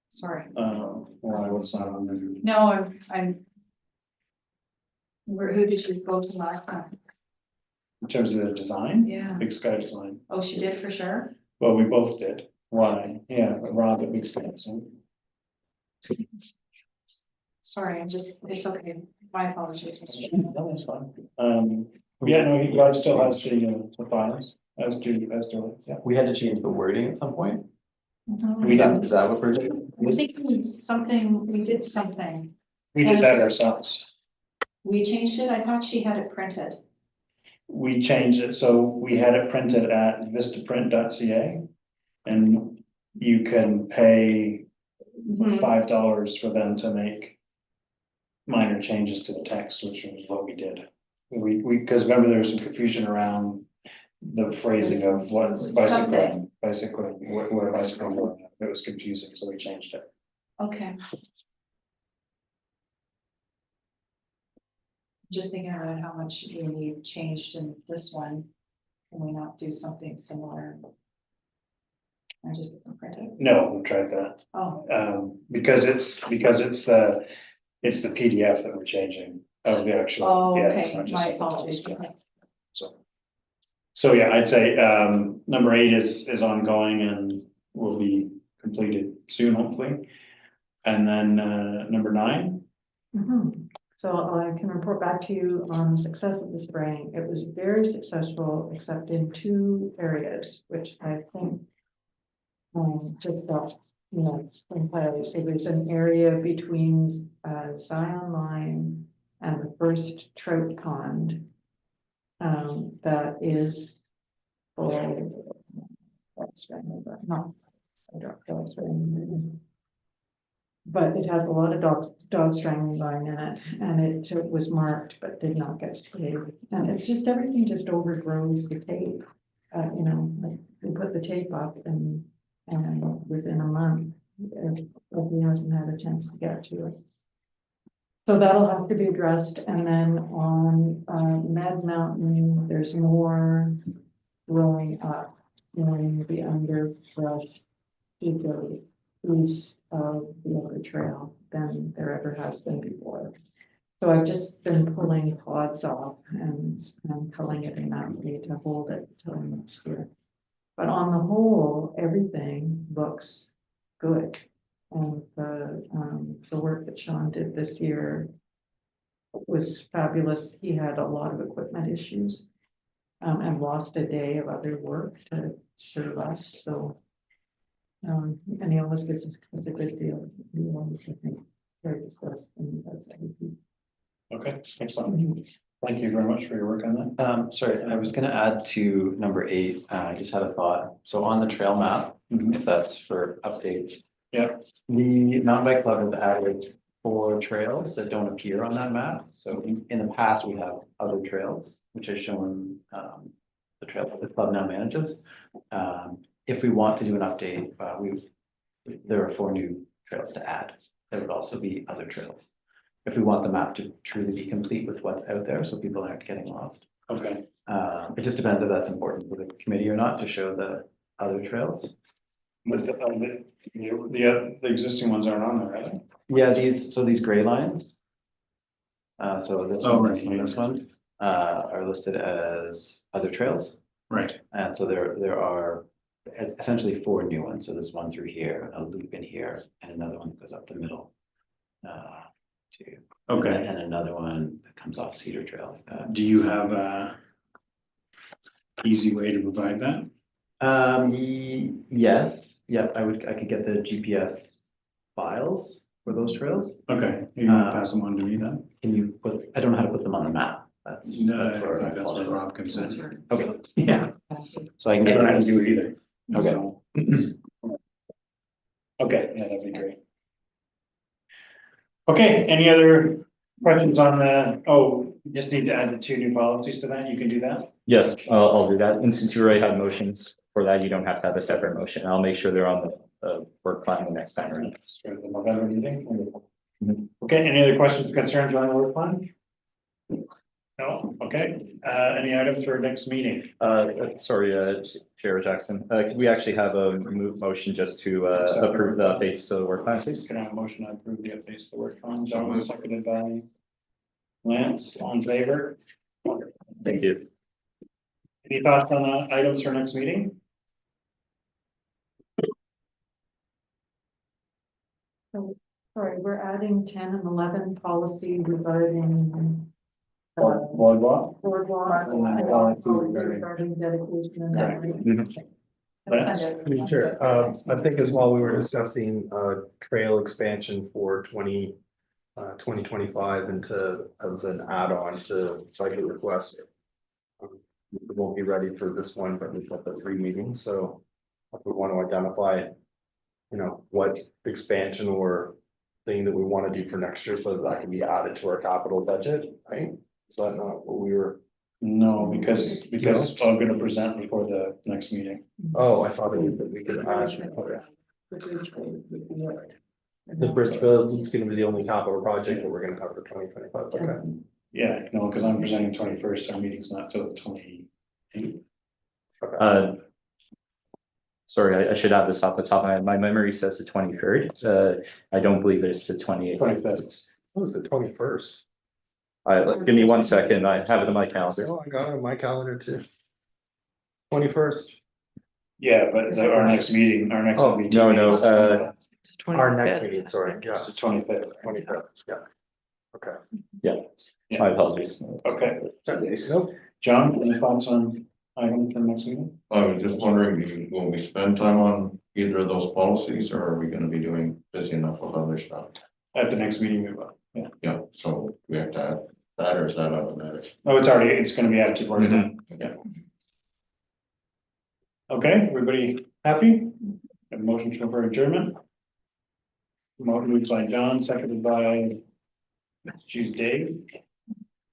Sorry. well, I was not on the. No, I'm. Who did she go to last time? In terms of the design? Yeah. Big Sky Design. Oh, she did for sure? Well, we both did. Why? Yeah, but Rob at Big Sky Design. Sorry, it's okay. My apologies, Mr. Chairman. No, that's fine. Yeah, no, Rob still has the files, as do, yeah. We had to change the wording at some point. We did. Is that what we're doing? I think we did something. We did that ourselves. We changed it. I thought she had it printed. We changed it, so we had it printed at vistaprint.ca. And you can pay $5 for them to make minor changes to the text, which was what we did. Because remember there was some confusion around the phrasing of what Something. bicycle, where bicycle, going. It was confusing, so we changed it. Okay. Just thinking about how much we changed in this one. Can we not do something similar? I just print it. No, we tried that. Oh, Because it's the PDF that we're changing of the actual. oh, yeah, it's okay. not just My something else, apologies. yeah. So yeah, I'd say number 8 is ongoing and will be completed soon, hopefully. And then number 9. So I can report back to you on the success of the spraying. It was very successful, except in 2 areas, which I think just off, Spring Valley. So there's an area between, Zion Line and the first trout pond. That is full. That's right, but not, I don't know, it's right. But it has a lot of dog strangling vine in it, and it was marked but did not get sprayed. And it's just, everything just overgrows the tape. Like we put the tape up and within a month, he hasn't had a chance to get to it. So that'll have to be addressed. And then on, Med Mountain, there's more growing up, the underbrush to the east of the other trail than there ever has been before. So I've just been pulling pods off and culling it in that way to hold it till next year. But on the whole, everything looks good. And the work that Sean did this year was fabulous. He had a lot of equipment issues, and lost a day of other work to serve us, so. And he always gives us a good deal. He always, I think, carries us and does everything. Okay, excellent. Thank you very much for your work on that. Sorry, I was gonna add to number 8, I just had a thought. So on the trail map, if that's for updates. Yeah. The mountain bike club has added 4 trails that don't appear on that map. So in the past, we have other trails, which has shown, the trail that the club now manages. If we want to do an update, there are 4 new trails to add. There would also be other trails. If we want the map to truly be complete with what's out there, so people aren't getting lost. Okay. It just depends if that's important for the committee or not to show the other trails. But the existing ones aren't on there, right? Yeah, these gray lines. So this Oh, one, right, this one, this one, are listed as other trails. Right. And so there are essentially 4 new ones. So there's one through here, a loop in here, and another one that goes up the middle. Okay. And another one that comes off Cedar Trail. Do you have a easy way to provide that? Yes, yeah, I could get the GPS files for those trails. Okay, you can pass them on to me then? Can you I don't know how to put them on the map. That's where That's where Rob comes in. Okay, yeah. So I can I get. don't know how to do it either. Okay. So- Okay, yeah, that'd be great. Okay, any other questions on just need to add the 2 new policies to that, you can do that? Yes, I'll do that. And since you already had motions for that, you don't have to have a separate motion. I'll make sure they're on the work plan the next time around. For the November meeting? Okay, any other questions, concerns on the work plan? No, okay, any items for next meeting? Sorry, Chair Jackson, could we actually have a motion just to approve the updates to the work plan, please? Can I have a motion to approve the updates to the work plan? John, seconded by Lance, all in favor? Thank you. Any thoughts on items for next meeting? Sorry, we're adding 10 and 11 policy regarding. Boardwalk? Boardwalk. And then policy regarding- Regarding dedication and that. Lance? Sure, I think as well, we were discussing, trail expansion for 2025 into, as an add-on to budget request. We won't be ready for this one, but we've got the 3 meetings, so if we want to identify, what expansion or thing that we want to do for next year, so that can be added to our capital budget, right? Is that not what we were? No, because I'm gonna present before the next meeting. Oh, I thought that we could add, okay. The bridge build is gonna be the only capital project that we're gonna have for 2025, okay. Yeah, no, because I'm presenting 21st, our meeting's not till the 28th. Sorry, I should have this off the top of my head. My memory says the 23rd. I don't believe it's the 28th. 25th. What was the 21st? Give me 1 second. I have it on my calendar. Oh, I got it on my calendar too. 21st. Yeah, but our next meeting, Oh, meeting. no, Our next meeting, sorry, yeah, It's the 25th. 25th, yeah. Okay. Yeah, my apologies. Okay, Nope. John, any thoughts on item for the next meeting? I was just wondering, will we spend time on either of those policies, or are we gonna be doing busy enough with other stuff? At the next meeting, we will. Yeah. Yeah, so we have to add that, or is that automatic? Oh, it's gonna be added to the yeah. Okay, everybody happy? A motion to for adjournment? Motion moved by John, seconded by, choose Dave.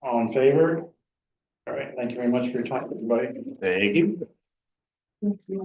All in favor? All right, thank you very much for your time, everybody. Thank you. Thank you.